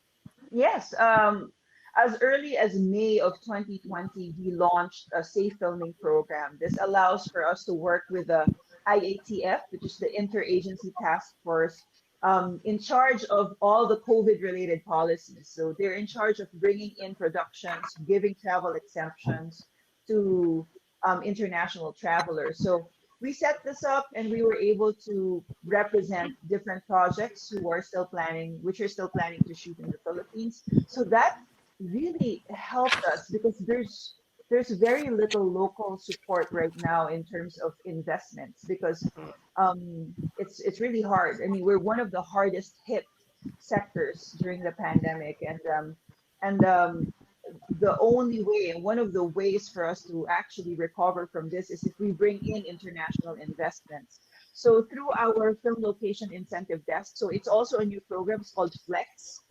Yes, as early as May of 2020, we launched a safe filming program. This allows for us to work with the IATF, which is the Interagency Task Force, in charge of all the COVID-related policies. So they're in charge of bringing in productions, giving travel exemptions to international travelers. So we set this up and we were able to represent different projects which are still planning to shoot in the Philippines. So that really helped us because there's very little local support right now in terms of investments because it's really hard. I mean, we're one of the hardest hit sectors during the pandemic, and the only way and one of the ways for us to actually recover from this is if we bring in international investments. So through our film location incentive desk, so it's also a new program, it's called Flex.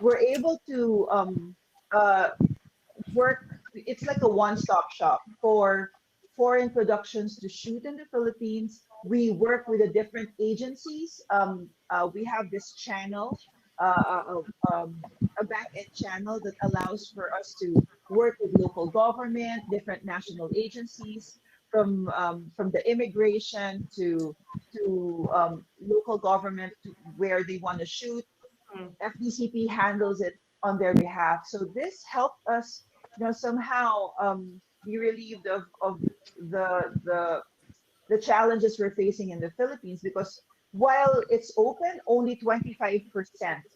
We're able to uh, work. It's like a one-stop shop for foreign productions to shoot in the Philippines. We work with the different agencies. We have this channel, a back-end channel that allows for us to work with local government, different national agencies, from the immigration to local government to where they want to shoot. FDCP handles it on their behalf. So this helped us, somehow be relieved of the challenges we're facing in the Philippines because while it's open, only 25%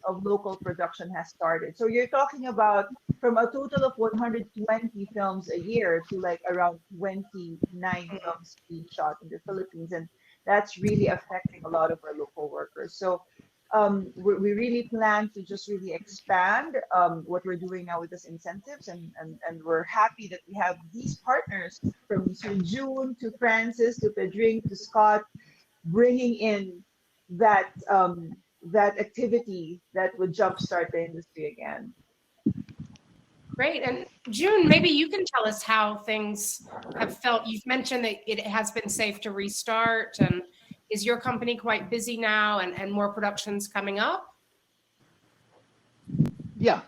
of local production has started. So you're talking about from a total of 120 films a year to like around 29 films being shot in the Philippines. And that's really affecting a lot of our local workers. So we really plan to just really expand what we're doing now with these incentives, and we're happy that we have these partners from Sir June to Francis to Pedring to Scott, bringing in that activity that would jumpstart the industry again. Great. And June, maybe you can tell us how things have felt. You've mentioned that it has been safe to restart. And is your company quite busy now and more productions coming up? Yeah.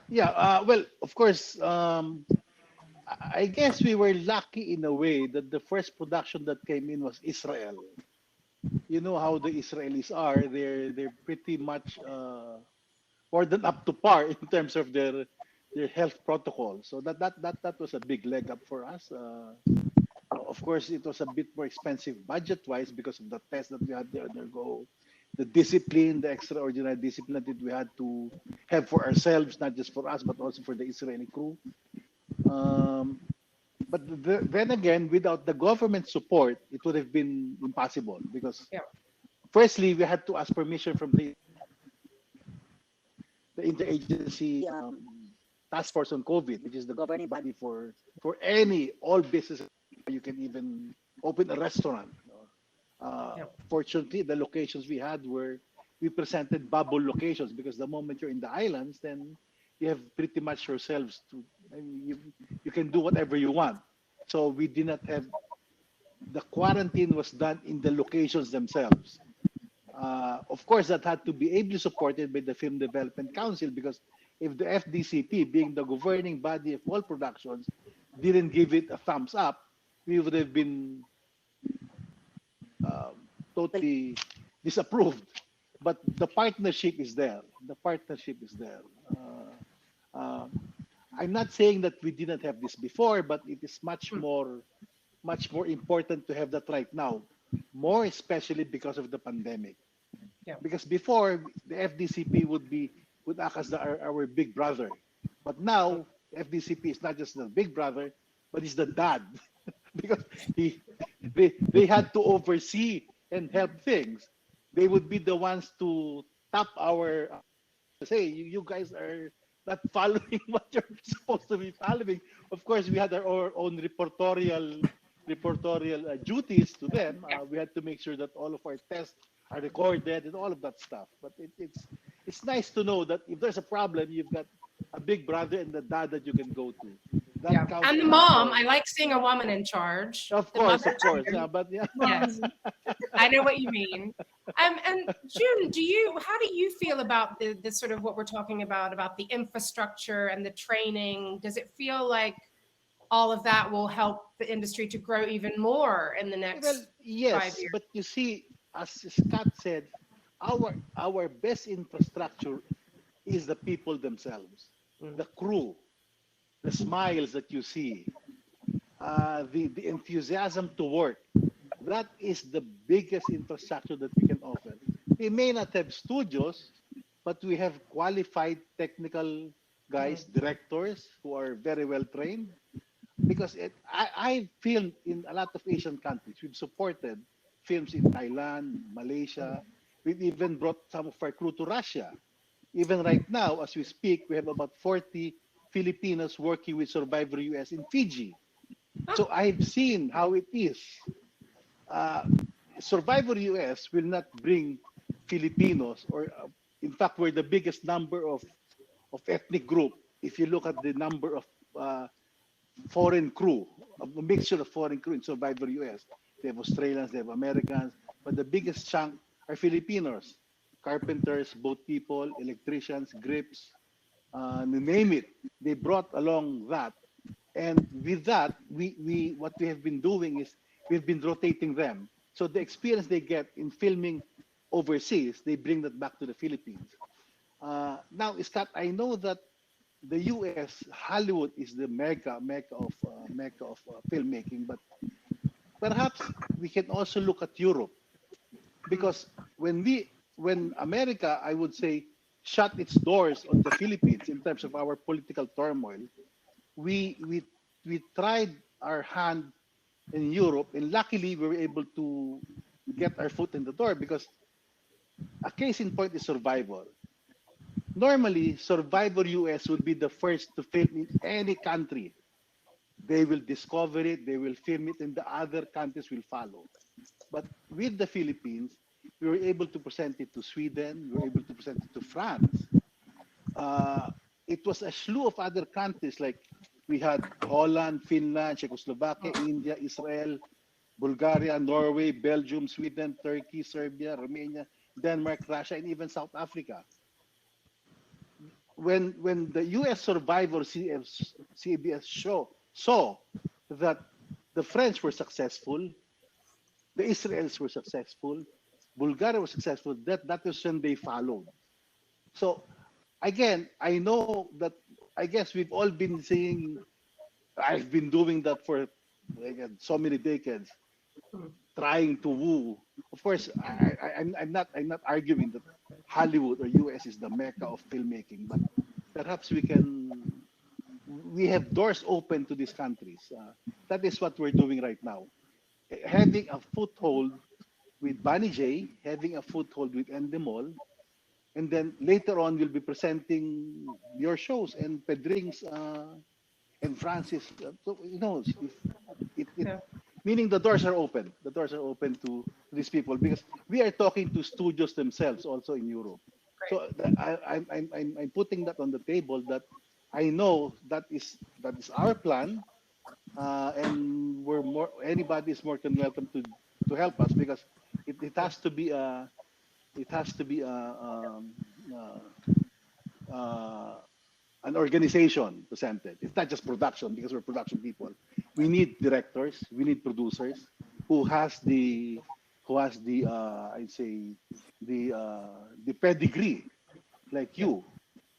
Well, of course, I guess we were lucky in a way that the first production that came in was Israel. You know how the Israelis are; they're pretty much more than up to par in terms of their health protocol. So that was a big leg up for us. Of course, it was a bit more expensive budget-wise because of the test that we had to undergo, the discipline, the extraordinary discipline that we had to have for ourselves, not just for us, but also for the Israeli crew. Um, but then again, without the government support, it would have been impossible because, Yeah. firstly, we had to ask permission from the interagency task force on COVID, which is the governing body for all businesses. You can even open a restaurant. Yeah. Fortunately, the locations we presented bubble locations because the moment you're in the islands, then you have pretty much yourselves to. I mean, you can do whatever you want. So we did not have the quarantine was done in the locations themselves. Of course, that had to be ably supported by the Film Development Council because if the FDCP, being the governing body of all productions, didn't give it a thumbs up, we would have been totally disapproved. But the partnership is there. The partnership is there. Uh, I'm not saying that we didn't have this before, but it is much more important to have that right now, more especially because of the pandemic. Yeah. Because before the FDCP would act as our big brother, but now FDCP is not just the big brother, but it's the dad because they had to oversee and help things. They would be the ones to tap our say you guys are not following what you're supposed to be following. Of course, we had our own reportorial duties to them. We had to make sure that all of our tests are recorded and all of that stuff. But it's nice to know that if there's a problem, you've got a big brother and the dad that you can go to. That Yeah. counts And the a lot mom, more. I like seeing a woman in charge. Of The course, mother of course. figure. Yeah, but yeah. Yes, I know what you mean. And June, how do you feel about the sort of what we're talking about the infrastructure and the training? Does it feel like all of that will help the industry to grow even more in the Well, next 5 yes, years? but you see, as Scott said, our best infrastructure is the people themselves, Mm. the crew, the smiles that you see, the enthusiasm to work. That is the biggest infrastructure that we can offer. We may not have studios, but we have qualified technical guys, directors who are very well trained. Because I filmed in a lot of Asian countries. We've supported films in Thailand, Malaysia. We've even brought some of our crew to Russia. Even right now, as we speak, we have about 40 Filipinos working with Survivor US in Fiji. So I've seen how it is. Uh, Survivor US will not bring Filipinos, or in fact, we're the biggest number of ethnic group. If you look at the number of foreign crew, a mixture of foreign crew in Survivor US. They have Australians, they have Americans, but the biggest chunk are Filipinos, carpenters, boat people, electricians, grips, you name it. They brought along that, and with that, we what we have been doing is we've been rotating them. So the experience they get in filming overseas, they bring that back to the Philippines. Now, Scott, I know that the U.S. Hollywood is the mecca of filmmaking, but perhaps we can also look at Europe because when America, I would say, shut its doors on the Philippines in terms of our political turmoil, we we we tried our hand in Europe, and luckily we were able to get our foot in the door because a case in point is Survivor. Normally, Survivor US would be the first to film in any country. They will discover it, they will film it, and the other countries will follow. But with the Philippines, we were able to present it to Sweden, we were able to present it to France. Uh, it was a slew of other countries like we had Holland, Finland, Czechoslovakia, India, Israel, Bulgaria, Norway, Belgium, Sweden, Turkey, Serbia, Romania, Denmark, Russia, and even South Africa. When the U.S. Survivor CBS show saw that the French were successful, the Israelis were successful, Bulgaria was successful, that was when they followed. So again, I know that I guess we've all been saying I've been doing that for again, so many decades, trying to woo. Of course, I'm not arguing that Hollywood or US is the mecca of filmmaking, but perhaps we have doors open to these countries. That is what we're doing right now. Having a foothold with Bunny J, having a foothold with Endemol, and then later on we'll be presenting your shows and Pedring's and Francis. So who knows if it Yeah. meaning the doors are open. The doors are open to these people because we are talking to studios themselves also in Europe. So I'm putting that on the table that I know that is our plan, and we're more anybody is more than welcome to help us because it has to be a it has to be uh, uh, an organization presented. It's not just production because we're production people. We need directors, we need producers who has who has the I'd say the pedigree like Yeah. you,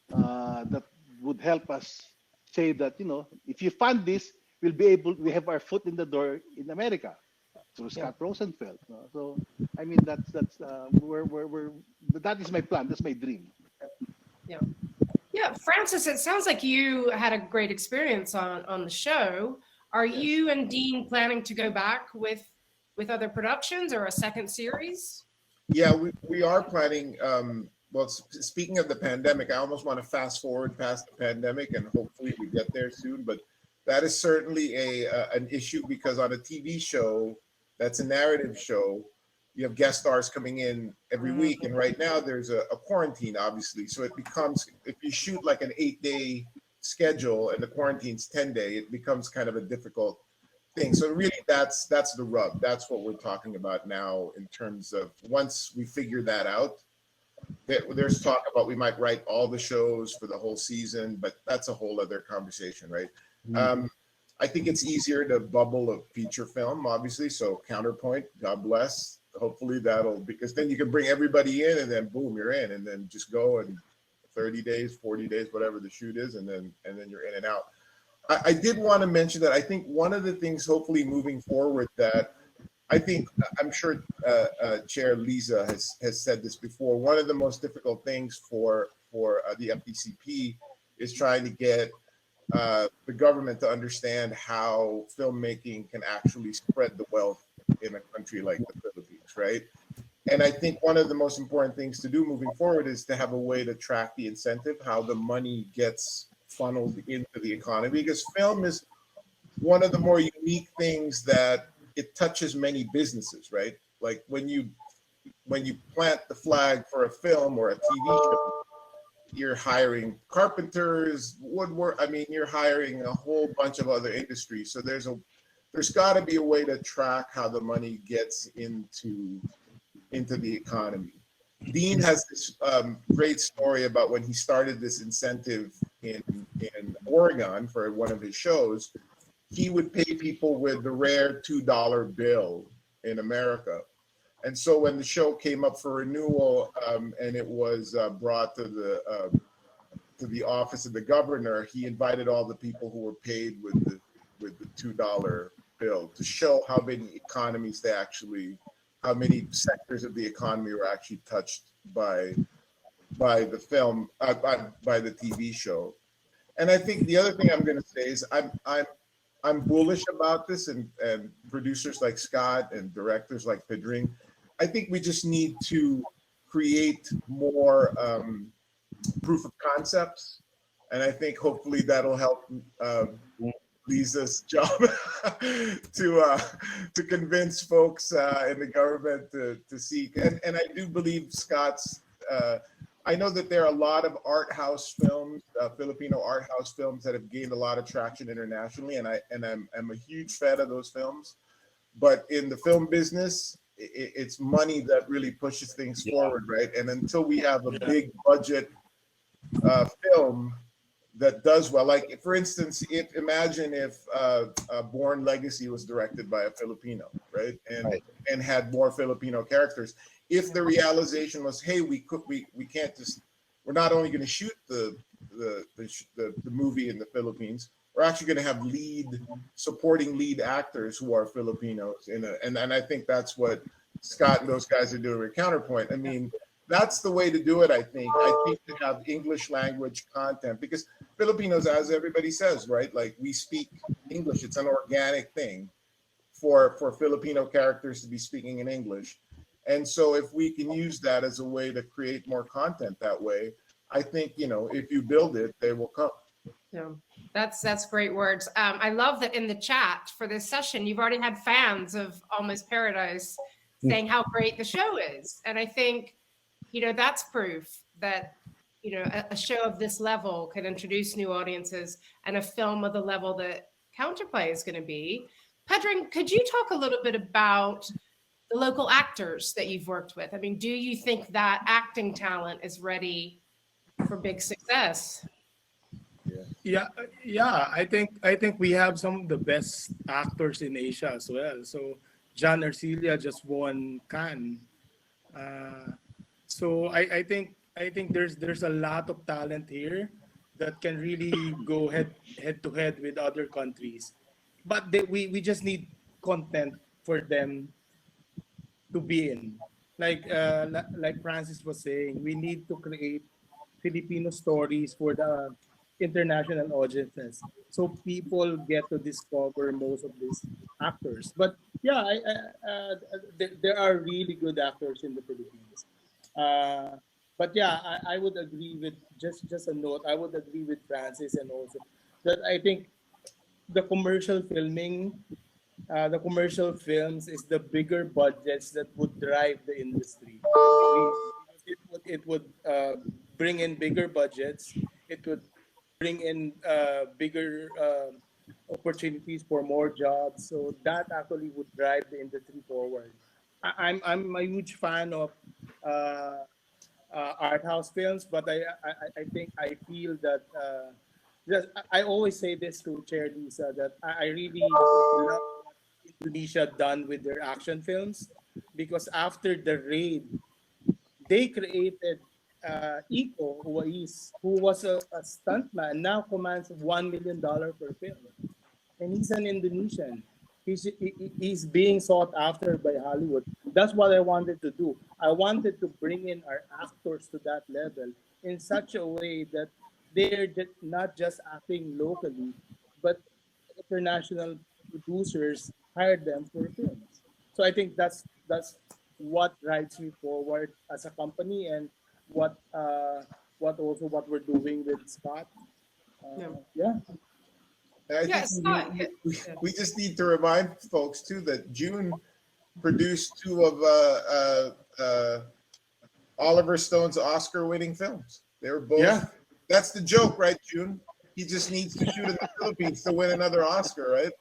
that would help us say that, if you fund this, we have our foot in the door in America through Yeah. Scott Rosenfeld. So I mean, that's we're that is my plan. That's my dream. Yeah. Yeah, Francis, it sounds like you had a great experience on the show. Are Yes. you and Dean planning to go back with other productions or a second series? Yeah, we are planning. Well, speaking of the pandemic, I almost want to fast forward past the pandemic, and hopefully we get there soon. But that is certainly an issue, because on a TV show that's a narrative show, you have guest stars coming in every week, and right now there's a quarantine, obviously. So it becomes, if you shoot like an 8-day schedule and the quarantine's 10-day, it becomes kind of a difficult thing. So really, that's the rub. That's what we're talking about now, in terms of once we figure that out. There's talk about we might write all the shows for the whole season, but that's a whole other conversation, right? I think it's easier to bubble a feature film, obviously. So Counterpoint, God bless. Hopefully that'll, because then you can bring everybody in, and then boom, you're in, and then just go, and 30 days, 40 days, whatever the shoot is, and then you're in and out. I did want to mention that I think one of the things, hopefully moving forward, that I think, I'm sure Chair Lisa has said this before, one of the most difficult things for the FDCP is trying to get the government to understand how filmmaking can actually spread the wealth in a country like the Philippines, right? And I think one of the most important things to do moving forward is to have a way to track the incentive, how the money gets funneled into the economy, because film is one of the more unique things that it touches many businesses, right? Like when you plant the flag for a film or a TV show, you're hiring carpenters, woodwork. I mean, you're hiring a whole bunch of other industries. So there's got to be a way to track how the money gets into the economy. Dean has this great story about when he started this incentive in Oregon for one of his shows. He would pay people with the rare $2 bill in America. And so when the show came up for renewal, and it was brought to the office of the governor, he invited all the people who were paid with the $2 bill to show how many economies how many sectors of the economy were actually touched by the film, by the TV show. And I think the other thing I'm going to say is I'm bullish about this, and producers like Scott and directors like Pedring. I think we just need to create more proof of concepts, and I think hopefully that'll help Lisa's job to convince folks in the government to seek. And I do believe Scott's. I know that there are a lot of art house films, Filipino art house films, that have gained a lot of traction internationally, and I'm a huge fan of those films. But in the film business, it's money that really pushes things forward, right? And until we have a big budget film that does well, like for instance, imagine if Born Legacy was directed by a Filipino, right? And had more Filipino characters. If the realization was, hey, we can't just, we're not only going to shoot the movie in the Philippines, we're actually going to have supporting lead actors who are Filipinos and I think that's what Scott and those guys are doing with Counterpoint. I mean, that's the way to do it. I think to have English language content, because Filipinos, as everybody says, right? Like, we speak English. It's an organic thing for Filipino characters to be speaking in English. And so if we can use that as a way to create more content that way, I think, if you build it, they will come. Yeah, that's great words. I love that in the chat for this session, you've already had fans of Almost Paradise saying how great the show is. And I think, that's proof that, a show of this level can introduce new audiences, and a film of the level that Counterplay is going to be. Pedring, could you talk a little bit about the local actors that you've worked with? I mean, do you think that acting talent is ready for big success? Yeah. I think we have some of the best actors in Asia as well. So John Arcilia just won Cannes. Uh, so I think there's a lot of talent here that can really go head to head with other countries, but we just need content for them to be in. Like Francis was saying, we need to create Filipino stories for the international audiences, so people get to discover most of these actors. But yeah, there are really good actors in the Philippines. Uh, but yeah, I would agree with just a note. I would agree with Francis and also that I think the commercial filming the commercial films is the bigger budgets that would drive the industry. It would bring in bigger budgets. It would bring in bigger opportunities for more jobs. So that actually would drive the industry forward. I'm a huge fan of uh, art house films, but I think I feel that I always say this to Chair Lisa that I really love Indonesia done with their action films because after the raid, they created Iko, who was a stuntman, now commands $1 million per film, and he's an Indonesian. He's being sought after by Hollywood. That's what I wanted to do. I wanted to bring in our actors to that level in such a way that they're not just acting locally, but international producers hired them for films. So I think that's what drives me forward as a company and what also what we're doing with Scott. Yeah. I Yeah, think Scott. we just need to remind folks too that June produced two of Oliver Stone's Oscar-winning films. They were both. Yeah. That's the joke, right, June? He just needs to shoot in the Philippines to win another Oscar, right?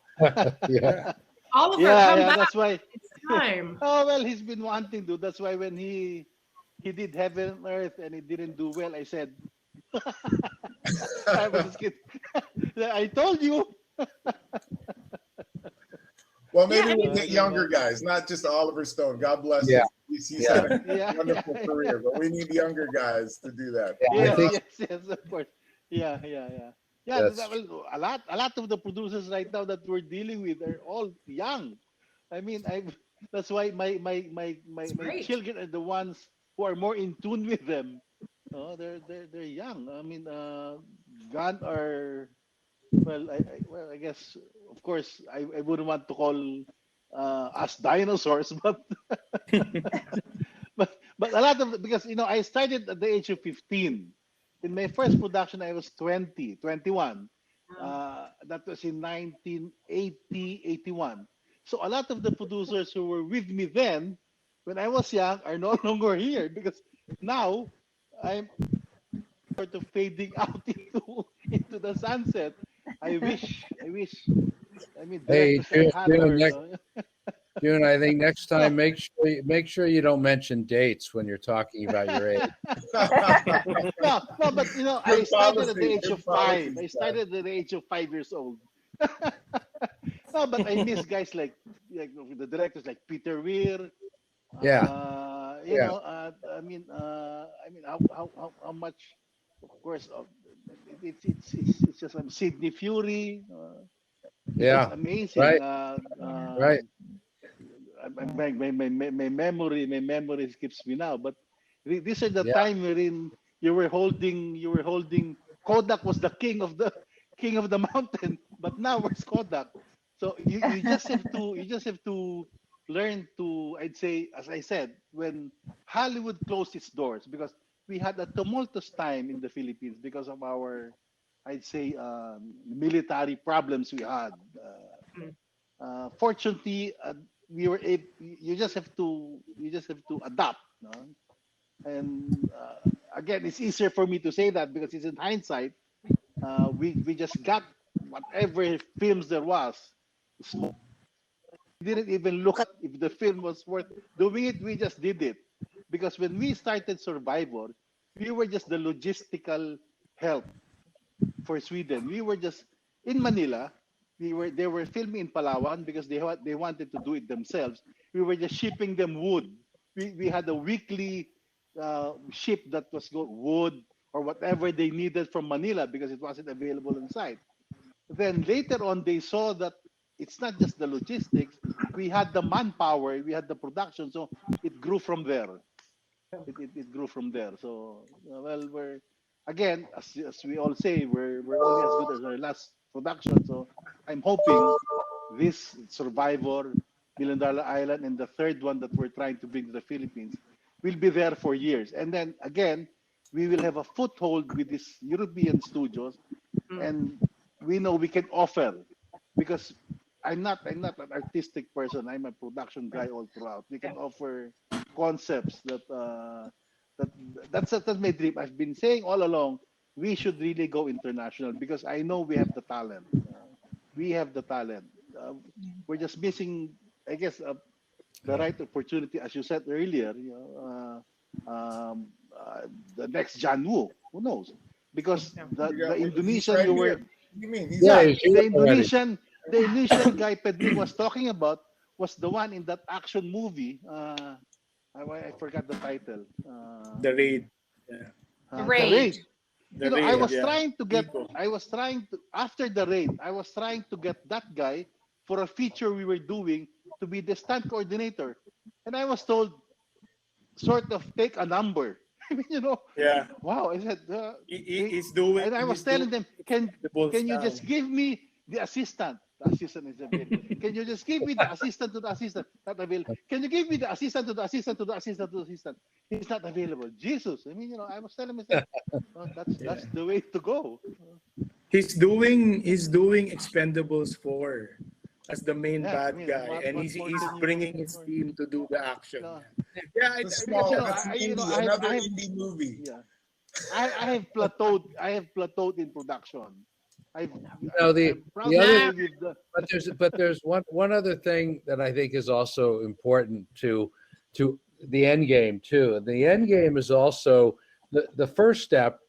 Yeah. Oliver, Yeah, come yeah, back. that's why. It's time. Oh well, he's been wanting to. That's why when he did Heaven and Earth and it didn't do well, I said, I was just kidding. I told you. Well, maybe Yeah, we'll get younger No. guys, not just Oliver Stone. God bless Yeah. him. He's Yeah. had a Yeah, wonderful yeah, career, but we need younger guys to do that. Yeah, I yes, think yes, of course. Yeah, yeah, yeah. Yeah, that's well, a lot of the producers right now that we're dealing with are all young. I mean, I that's why my great. children are the ones who are more in tune with them. Oh, they're young. I mean, gone are well. I guess of course I wouldn't want to call us dinosaurs, but a lot of because I started at the age of 15. In my first production, I was 20, 21. That was in 1980, 81. So a lot of the producers who were with me then, when I was young, are no longer here because now I'm sort of fading out into the sunset. I wish. I mean, hey, directors like June, Haller. June, I think next No, time make sure you don't mention dates when you're talking about your age. no, but I Good started at the policy. age Good of 5. policy, I Scott. started at the age of 5 years old. No, but I miss guys like the directors like Peter Weir. Yeah, yeah, How much? Of course, it's just Sidney Fury. It's yeah. amazing. Right, right. My memory skips me now. But these are the Yeah, time wherein you were holding Kodak was the king of the mountain, but now where's Kodak? So you just have to learn to, I'd say, as I said, when Hollywood closed its doors because we had a tumultuous time in the Philippines because of our, I'd say, military problems we had. Fortunately, you just have to adapt, no? And again, it's easier for me to say that because it's in hindsight. We just got whatever films there was. Small. We didn't even look at if the film was worth doing it. We just did it because when we started Survivor, we were just the logistical help for Sweden. We were just in Manila. they were filming in Palawan because they wanted to do it themselves. We were just shipping them wood. We had a weekly ship that was wood or whatever they needed from Manila because it wasn't available on site. Then later on, they saw that it's not just the logistics. We had the manpower, we had the production, so it grew from there. It grew from there. So well, we're again, as we all say, we're only as good as our last production. So I'm hoping this Survivor, Million Dollar Island, and the third one that we're trying to bring to the Philippines will be there for years. And then again, we will have a foothold with these European studios, Mm. and we know we can offer because I'm not an artistic person. I'm a production guy all throughout. We can offer concepts that that's my dream. I've been saying all along we should really go international because I know we have the talent. We have the talent. We're just missing, I guess, the Yeah. right opportunity, as you said earlier. The next John Woo, who knows? Because the He's Indonesian right you here. were, What do you mean? He's Yeah, yeah, here. he's here already. The Indonesian guy Pedring was talking about was the one in that action movie. I forgot the title. The raid. Yeah. The The raid. Raid. The I raid. was Yeah. trying to get, Ego. I was trying to, after the Raid, I was trying to get that guy for a feature we were doing to be the stunt coordinator. And I was told, sort of take a number. I mean, Yeah. wow. I said, He's doing. and I was He's doing telling them, the bulls can you now. just give me the assistant? The assistant is available. Can you just give me the assistant to the assistant? Not available. Can you give me the assistant to the assistant to the assistant to the assistant? He's not available. Jesus. I mean, I was telling myself, oh, Yeah. that's the way to go. He's doing Expendables 4 as the main Yeah, I bad mean, guy, and what he's more he's can you? bringing his team to do the action. Uh, Yeah, It's a because small. That's an I another have indie movie. yeah, I have plateaued. I have plateaued in production. I've No, I'm proud the to other No. say we've done. but there's one other thing that I think is also important to the end game too. The end game is also the first step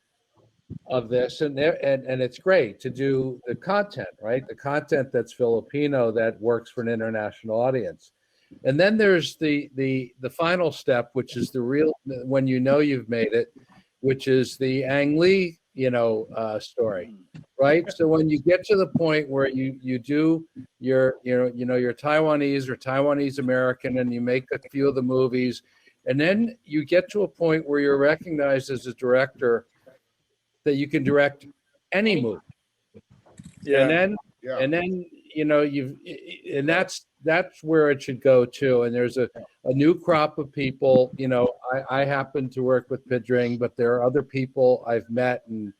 of this, and it's great to do the content, right? The content that's Filipino that works for an international audience. And then there's the final step, which is the real when you've made it, which is the Ang Lee, story, right? So when you get to the point where you do your Taiwanese or Taiwanese American, and you make a few of the movies, and then you get to a point where you're recognized as a director that you can direct any movie, and yeah, then Yeah. and then you've and that's where it should go too. And there's a new crop of people. I happen to work with Pidring, but there are other people I've met and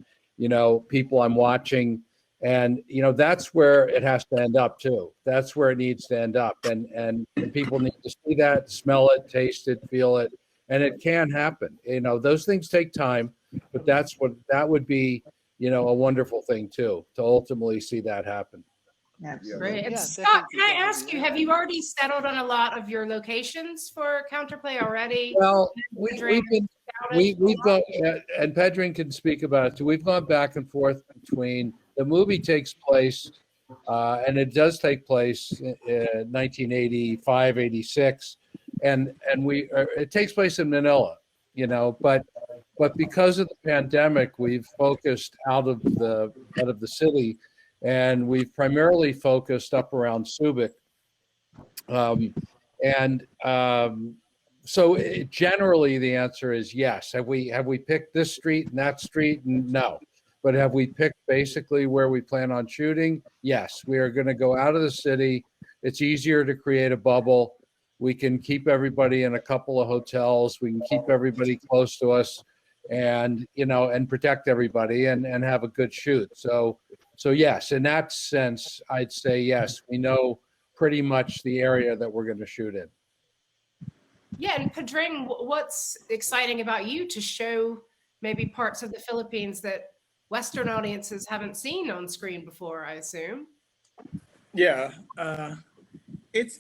people I'm watching, and that's where it has to end up too. That's where it needs to end up, and people need to see that, smell it, taste it, feel it, and it can happen. Those things take time, but that would be a wonderful thing too, to ultimately see that happen. Great. And Yeah, Scott, definitely, can I ask definitely. you, have you already settled on a lot of your locations for Counterplay already? Well, Dream we've been about it? we've gone, and Pedrin can speak about it too. We've gone back and forth between the movie takes place, and it does take place in 1985, 86, and it takes place in Manila, but because of the pandemic, we've focused out of the city, and we've primarily focused up around Subic. Um, and so generally the answer is yes. Have we picked this street and that street? No. But have we picked basically where we plan on shooting? Yes. We are going to go out of the city. It's easier to create a bubble. We can keep everybody in a couple of hotels. We can keep everybody close to us, and and protect everybody and have a good shoot. So yes, in that sense, I'd say yes. We know pretty much the area that we're going to shoot in. Yeah, and Padring, what's exciting about you to show maybe parts of the Philippines that Western audiences haven't seen on screen before, I assume? yeah. It's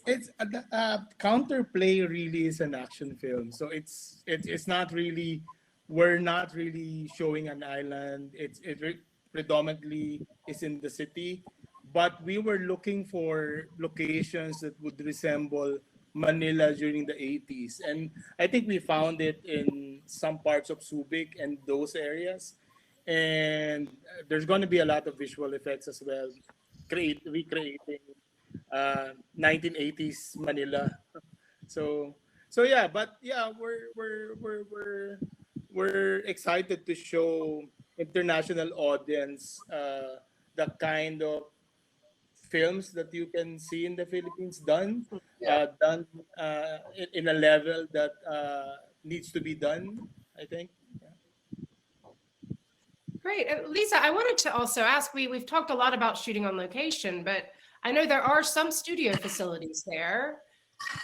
Counterplay really is an action film, so it's not really, we're not really showing an island. It predominantly is in the city, but we were looking for locations that would resemble Manila during the 80s. And I think we found it in some parts of Subic and those areas. And there's going to be a lot of visual effects as well, recreating 1980s Manila. So yeah, but yeah, we're excited to show international audience the kind of films that you can see in the Philippines done in a level that needs to be done, I think. Yeah. Great. Lisa, I wanted to also ask, we've talked a lot about shooting on location, but I know there are some studio facilities there.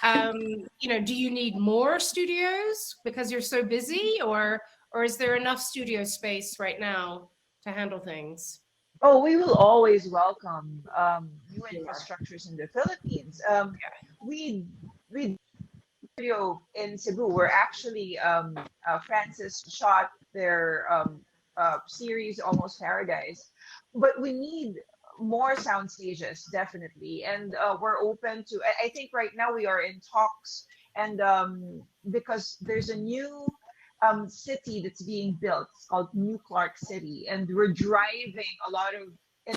Do you need more studios because you're so busy, or is there enough studio space right now to handle things? Oh, we will always welcome new Sure. infrastructures in the Philippines. We studio in Cebu where actually Francis shot their series Almost Paradise. But we need more sound stages, definitely. And we're open to, I think right now we are in talks, and because there's a new city that's being built. It's called New Clark City. And we're driving a lot of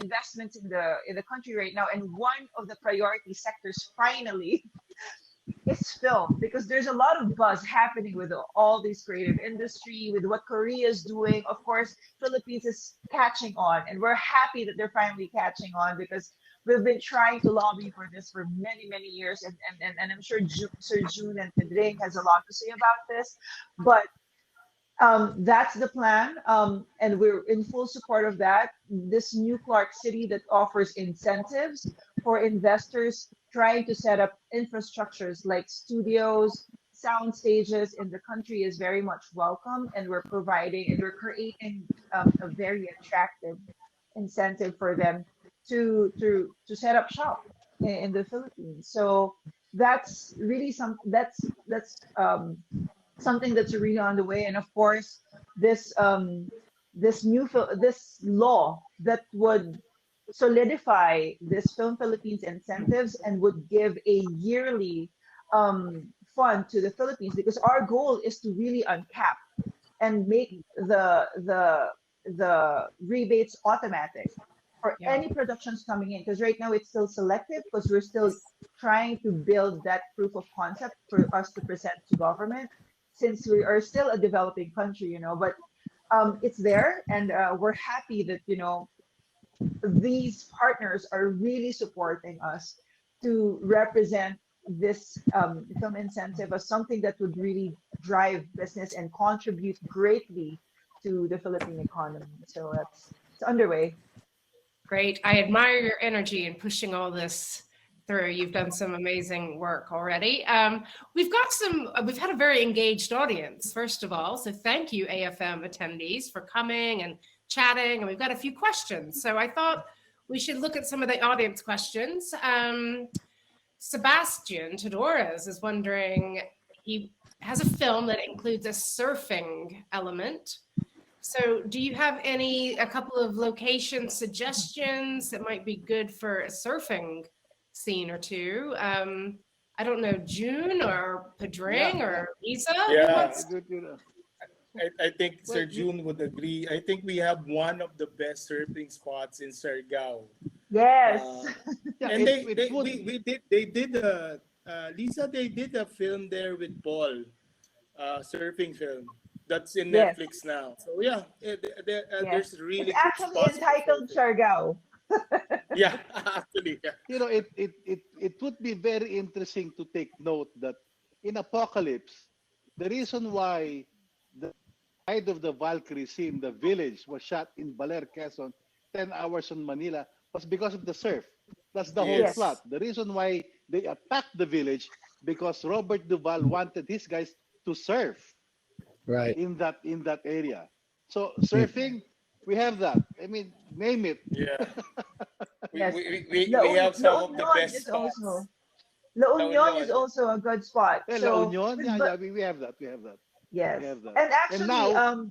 investments in the country right now. And one of the priority sectors finally it's film because there's a lot of buzz happening with all these creative industry with what Korea is doing. Of course, Philippines is catching on, and we're happy that they're finally catching on because we've been trying to lobby for this for many years, and I'm sure Sir June and Pedring has a lot to say about this, but that's the plan, and we're in full support of that. This new Clark City that offers incentives for investors trying to set up infrastructures like studios, sound stages in the country is very much welcome, and we're providing and we're creating a very attractive incentive for them to set up shop in the Philippines. So that's really that's something that's really on the way. And of course, this this law that would solidify this Film Philippines incentives and would give a yearly fund to the Philippines because our goal is to really uncap and make the rebates automatic for Yeah. any productions coming in because right now it's still selective because we're still trying to build that proof of concept for us to present to government since we are still a developing country, but it's there, and we're happy that these partners are really supporting us to represent this film incentive as something that would really drive business and contribute greatly to the Philippine economy. So it's underway. Great. I admire your energy in pushing all this through. You've done some amazing work already. We've had a very engaged audience, first of all. So thank you, AFM attendees, for coming and chatting. And we've got a few questions. So I thought we should look at some of the audience questions. Sebastian Todores is wondering, he has a film that includes a surfing element. So do you have a couple of location suggestions that might be good for a surfing scene or two? I don't know, June or Pedring or Lisa? Yeah. Good, good. I think Well, Sir June would agree. I think we have one of the best surfing spots in Surigao. Yes. yeah, And it would. Lisa, they did a film there with Paul, surfing film that's in Yes. Netflix now. So yeah, Yes. there's It's really good actually spots for entitled surfing. Siargao. Yeah, actually, yeah. It would be very interesting to take note that in Apocalypse, the reason why the Ride of the Valkyrie scene, the village, was shot in Baler, Quezon, 10 hours on Manila, was because of the surf. That's the whole Yes. plot. Yes. The reason why they attacked the village because Robert Duval wanted his guys to surf Right. in that area. So Mm. surfing, we have that. I mean, name it. Yeah. We, Yes. we, we, La, we have some La of the Union best is spots. also La La Union is Union. also a good spot. Yeah, La So Union, with yeah, we have that. We have that. We yes. have that. And And actually, now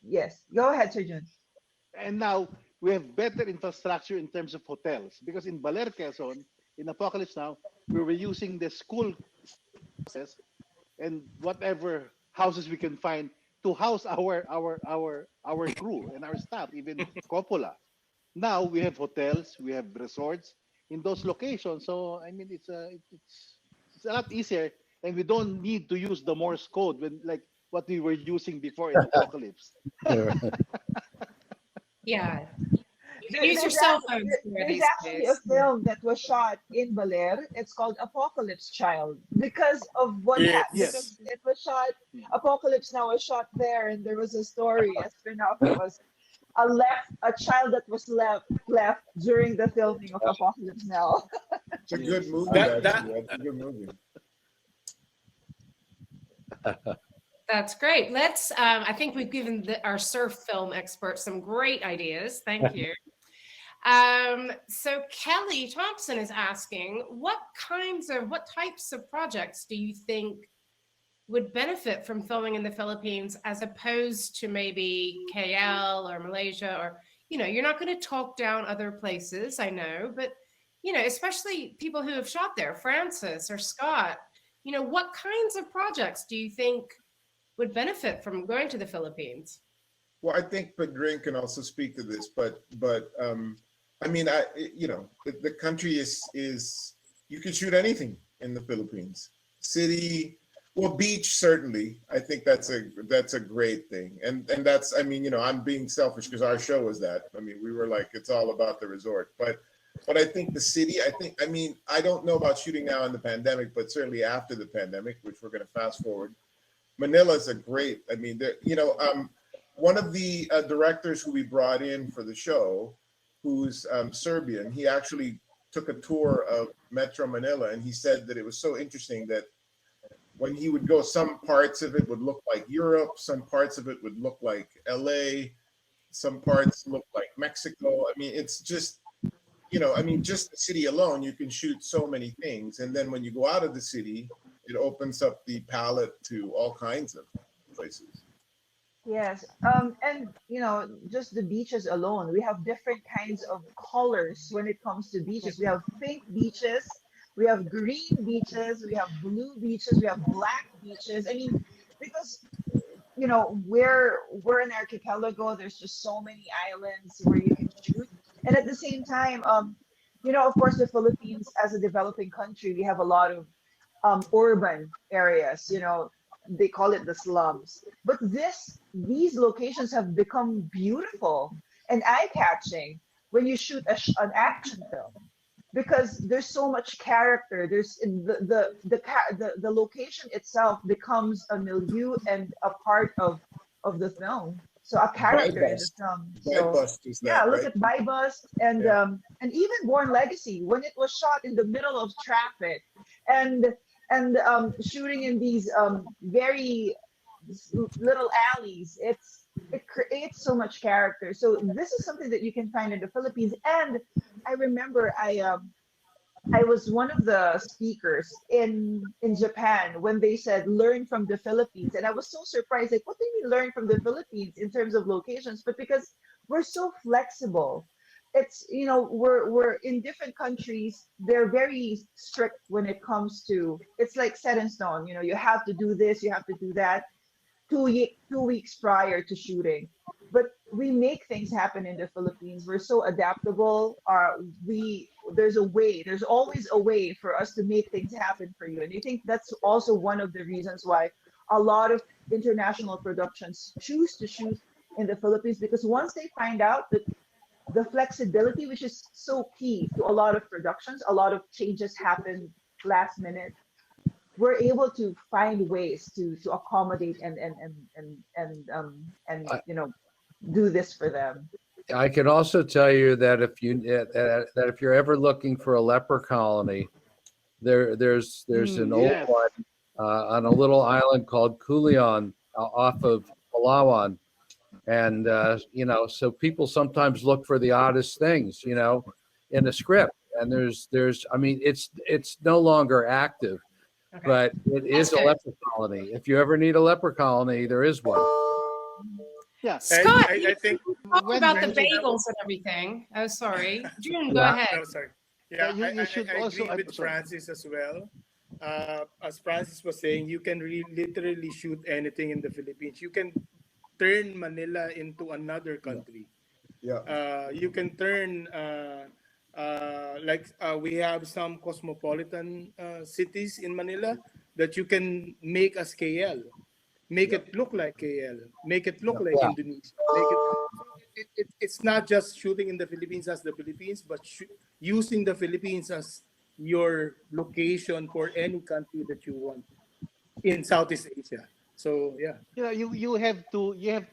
yes. Go ahead, Sir Jun. and now we have better infrastructure in terms of hotels. Because in Baler, Quezon, in Apocalypse Now, we were using the school houses and whatever houses we can find to house our crew and our staff, even Coppola. Now we have hotels, we have resorts in those locations. So I mean, it's a lot easier, and we don't need to use the Morse code when like what we were using before in Apocalypse. Yeah. You can There- use your there's, cell act- phones there- here there's these actually a days. film that was shot in Baler. It's called Apocalypse Child because of what happened. Yes. Because it was shot, Apocalypse Now was shot there, and there was a story, a spin-off. It was a child that was left during the filming of Apocalypse Now. It's a good Yes. movie, That actually. That's a good movie. That's great. Let's, I think we've given our surf film experts some great ideas. Thank you. So Kelly Thompson is asking, what types of projects do you think would benefit from filming in the Philippines as opposed to maybe KL or Malaysia? Or, you're not going to talk down other places, I know, but, especially people who have shot there, Francis or Scott, what kinds of projects do you think would benefit from going to the Philippines? Well, I think Pedrin can also speak to this, but I mean, the country is you can shoot anything in the Philippines. City, well, beach certainly. I think that's a great thing, and that's, I mean, I'm being selfish because our show was that. I mean, we were like, it's all about the resort, but I think the city. I mean, I don't know about shooting now in the pandemic, but certainly after the pandemic, which we're going to fast forward. Manila is a great. I mean, one of the directors who we brought in for the show, who's Serbian, he actually took a tour of Metro Manila, and he said that it was so interesting that when he would go, some parts of it would look like Europe, some parts of it would look like LA, some parts look like Mexico. I mean, it's just, I mean, just the city alone, you can shoot so many things. And then when you go out of the city, it opens up the palette to all kinds of places. Yes. And just the beaches alone, we have different kinds of colors when it comes to beaches. We have pink beaches, we have green beaches, we have blue beaches, we have black beaches. I mean, because we're an archipelago, there's just so many islands where you can shoot. And at the same time, of course, the Philippines as a developing country, we have a lot of urban areas. They call it the slums. But these locations have become beautiful and eye-catching when you shoot an action film because there's so much character. There's the location itself becomes a milieu and a part of the film. So a character in the film. So Bust is yeah, that, look right? at Buy Bust and even Born Legacy when it was shot in the middle of traffic and shooting in these very little alleys. It creates so much character. So this is something that you can find in the Philippines. And I remember I was one of the speakers in Japan when they said learn from the Philippines, and I was so surprised. Like, what do you mean learn from the Philippines in terms of locations? But because we're so flexible, it's we're in different countries. They're very strict when it comes to. It's like set in stone. You have to do this, you have to do that. 2 weeks prior to shooting. But we make things happen in the Philippines. We're so adaptable. There's always a way for us to make things happen for you. And I think that's also one of the reasons why a lot of international productions choose to shoot in the Philippines, because once they find out that the flexibility, which is so key to a lot of productions, a lot of changes happen last minute, we're able to find ways to accommodate and do this for them. I can also tell you that if you're ever looking for a leper colony, there's an old Yes. one on a little island called Culion off of Palawan, and so people sometimes look for the oddest things, in a script, and there's I mean it's no longer active, Okay. but it is That's a good. leper colony. If you ever need a leper colony, there is one. Yeah. Scott, I think you talked about the When bagels and everything. Oh, sorry. June, go Yeah. ahead. no, sorry. yeah, Yeah, you should I also. agree with Sorry. Francis as well. As Francis was saying, you can literally shoot anything in the Philippines. You can turn Manila into another country. Yeah. You can turn we have some cosmopolitan cities in Manila that you can make as KL, make Yeah. it look like KL, make it look Yeah. like Yeah. Indonesia, make it. So it's not just shooting in the Philippines as the Philippines, but using the Philippines as your location for any country that you want in Southeast Asia. So yeah, You know, you have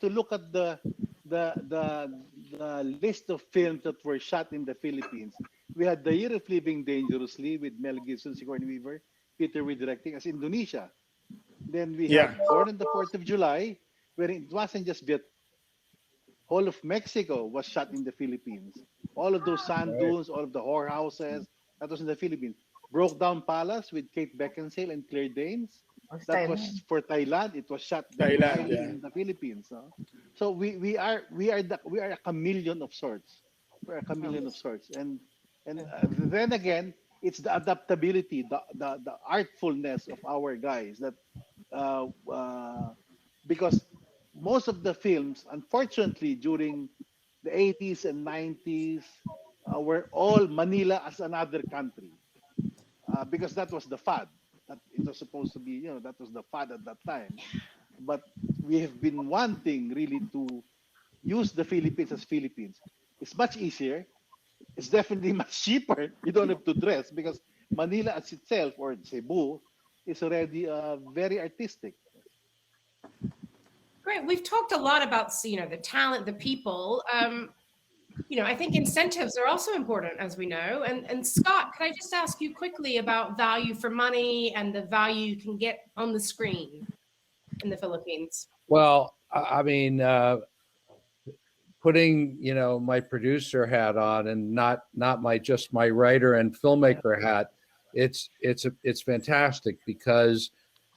to look at the the the list of films that were shot in the Philippines. We had The Year of Living Dangerously with Mel Gibson, Sigourney Weaver, Peter Weir directing as Indonesia. Then we yeah, had Born on the 4th of July, where it wasn't just Vietnam. Whole of Mexico was shot in the Philippines. All of those sand Right. dunes, all of the whorehouses, that was in the Philippines. Broke Down Palace with Kate Beckinsale and Claire Danes. Of That Thailand. was for Thailand. It was shot Thailand. entirely Yeah, in the Philippines. No? So we are a chameleon of sorts. We're a chameleon of sorts. And then again, it's the adaptability, the artfulness of our guys that uh, uh, because most of the films, unfortunately, during the 80s and 90s, were all Manila as another country, because that was the fad. That it was supposed to be, that was the fad at that time. But we have been wanting really to use the Philippines as Philippines. It's much easier. It's definitely much cheaper. You don't have to dress because Manila as itself, or Cebu, is already very artistic. Great. We've talked a lot about, the talent, the people. I think incentives are also important, as we know. And Scott, could I just ask you quickly about value for money and the value you can get on the screen in the Philippines? Well, I mean, putting my producer hat on and not my writer and filmmaker hat, it's fantastic because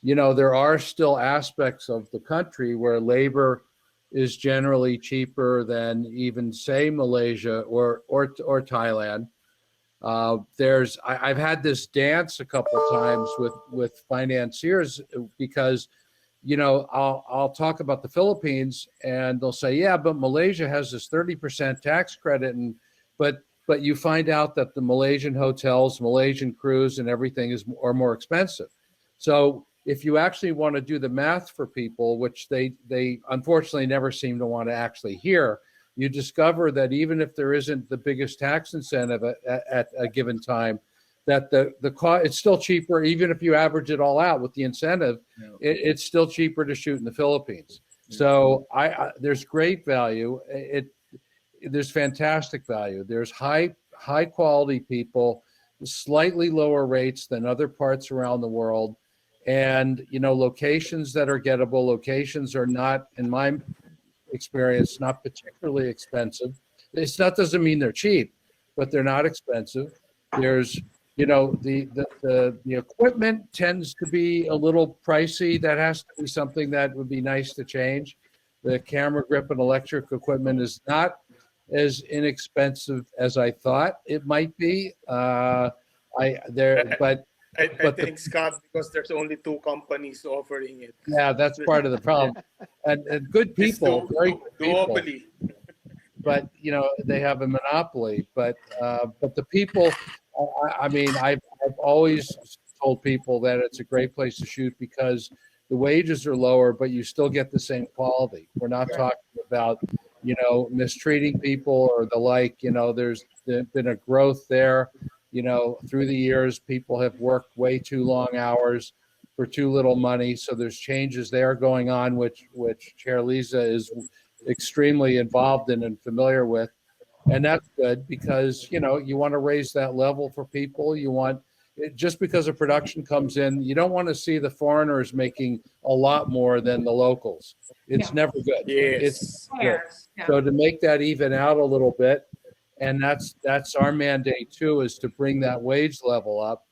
there are still aspects of the country where labor is generally cheaper than even say Malaysia or Thailand. I've had this dance a couple times with financiers because I'll talk about the Philippines and they'll say, yeah, but Malaysia has this 30% tax credit. But you find out that the Malaysian hotels, Malaysian crews and everything are more expensive. So if you actually want to do the math for people, which they unfortunately never seem to want to actually hear, you discover that even if there isn't the biggest tax incentive at a given time, that the cost, it's still cheaper, even if you average it all out with the incentive, it's still cheaper to shoot in the Philippines. So there's great value. There's fantastic value. There's high quality people, slightly lower rates than other parts around the world. And locations that are gettable, locations are not, in my experience, not particularly expensive. It's not, doesn't mean they're cheap, but they're not expensive. There's the equipment tends to be a little pricey. That has to be something that would be nice to change. The camera grip and electric equipment is not as inexpensive as I thought it might be. I think Scott, because there's only two companies offering it. Yeah, that's part of the problem. And good people, great people, duopoly. but they have a monopoly. But the people, I mean, I've always told people that it's a great place to shoot because the wages are lower, but you still get the same quality. We're not talking about mistreating people or the like. There's been a growth there. Through the years, people have worked way too long hours for too little money. So there's changes there going on, which Chair Lisa is extremely involved in and familiar with. And that's good because, you want to raise that level for people. You want, just because a production comes in, you don't want to see the foreigners making a lot more than the locals. It's never good. It's good. Yeah. So to make that even out a little bit, and that's our mandate too, is to bring that wage level up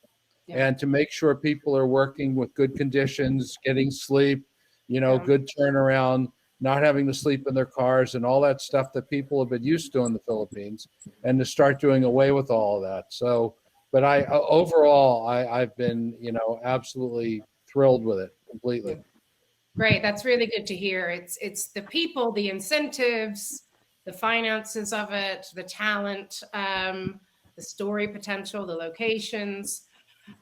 and to make sure people are working with good conditions, getting sleep, good turnaround, not having to sleep in their cars and all that stuff that people have been used to in the Philippines, and to start doing away with all of that. So, but overall, I've been, absolutely thrilled with it completely. Great. That's really good to hear. It's the people, the incentives, the finances of it, the talent, the story potential, the locations,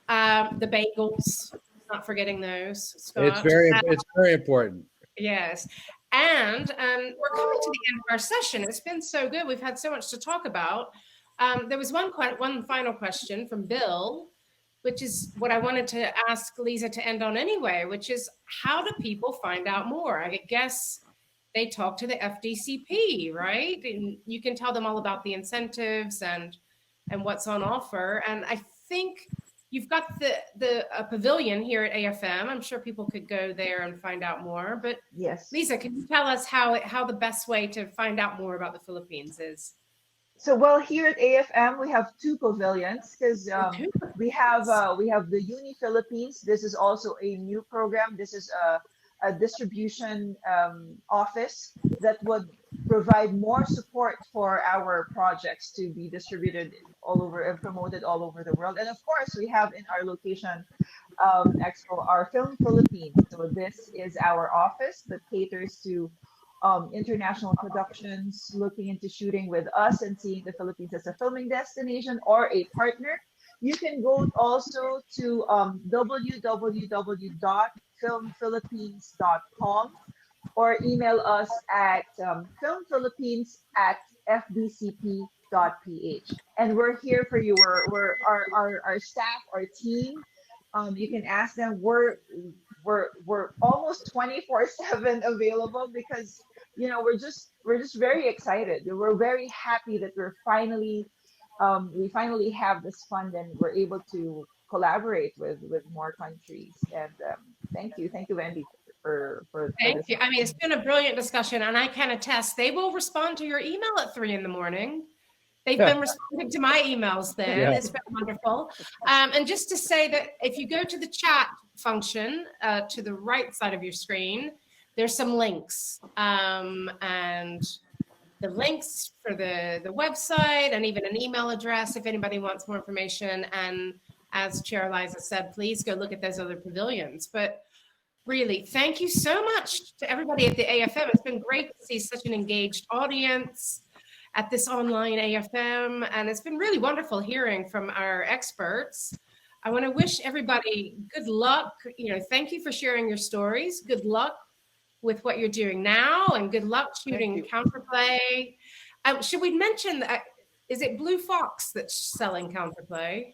the bagels, not forgetting those, Scott. It's very important. Yes. And we're coming to the end of our session. It's been so good. We've had so much to talk about. There was one final question from Bill, which is what I wanted to ask Lisa to end on anyway, which is, how do people find out more? I guess they talk to the FDCP, right? And you can tell them all about the incentives and what's on offer. And I think you've got the pavilion here at AFM. I'm sure people could go there and find out more. But Yes. Lisa, can you tell us how the best way to find out more about the Philippines is? So, well, here at AFM we have two pavilions because we have the Uni Philippines. This is also a new program. This is a distribution office that would provide more support for our projects to be distributed all over and promoted all over the world. And of course, we have in our location expo our Film Philippines. So this is our office that caters to international productions, looking into shooting with us and seeing the Philippines as a filming destination or a partner. You can go also to www.filmphilippines.com or email us at filmphilippines@fdcp.ph. And we're here for you. We're our staff, our team. You can ask them. We're almost 24/7 available because we're just very excited. We're very happy that we finally have this fund and we're able to collaborate with more countries. And thank you, Wendy, for Thank this. you. I mean, it's been a brilliant discussion, and I can attest they will respond to your email at 3 a.m. They've been responding to my emails then. Yeah. It's been wonderful. And just to say that if you go to the chat function to the right side of your screen, there's some links. And the links for the website and even an email address if anybody wants more information. And as Chair Liza said, please go look at those other pavilions. But really, thank you so much to everybody at the AFM. It's been great to see such an engaged audience at this online AFM, and it's been really wonderful hearing from our experts. I want to wish everybody good luck. Thank you for sharing your stories. Good luck with what you're doing now, and good luck shooting Counterplay. Should we mention that? Is it Blue Fox that's selling Counterplay?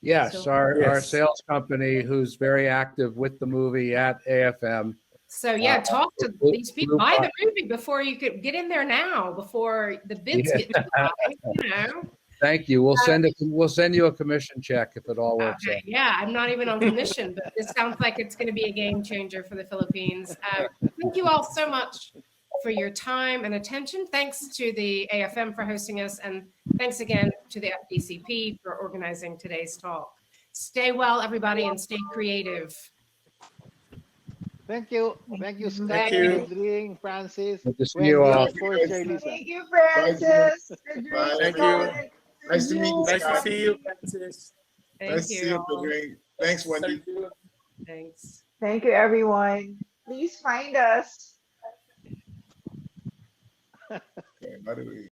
Yes, So- our sales company, who's very active with the movie at AFM. So yeah, talk to these people. Buy the movie before you could get in there now, before the bids get too high. Thank you. We'll send you a commission check if it all works out. Yeah, I'm not even on commission, but this sounds like it's going to be a game changer for the Philippines. Thank you all so much for your time and attention. Thanks to the AFM for hosting us, and thanks again to the FDCP for organizing today's talk. Stay well, everybody, and stay creative. Thank you. Thank you, Scott, Thank you. Adrian, Francis. Good to see you all. Thank you, Francis. Bye. Thank you. Nice to meet you, Nice to Scott. see you, Francis. Thank Nice to see you, you. Pedro. Thanks, Wendy. Thank you. Thanks. Thank you, everyone. Please find us. Okay, how do we?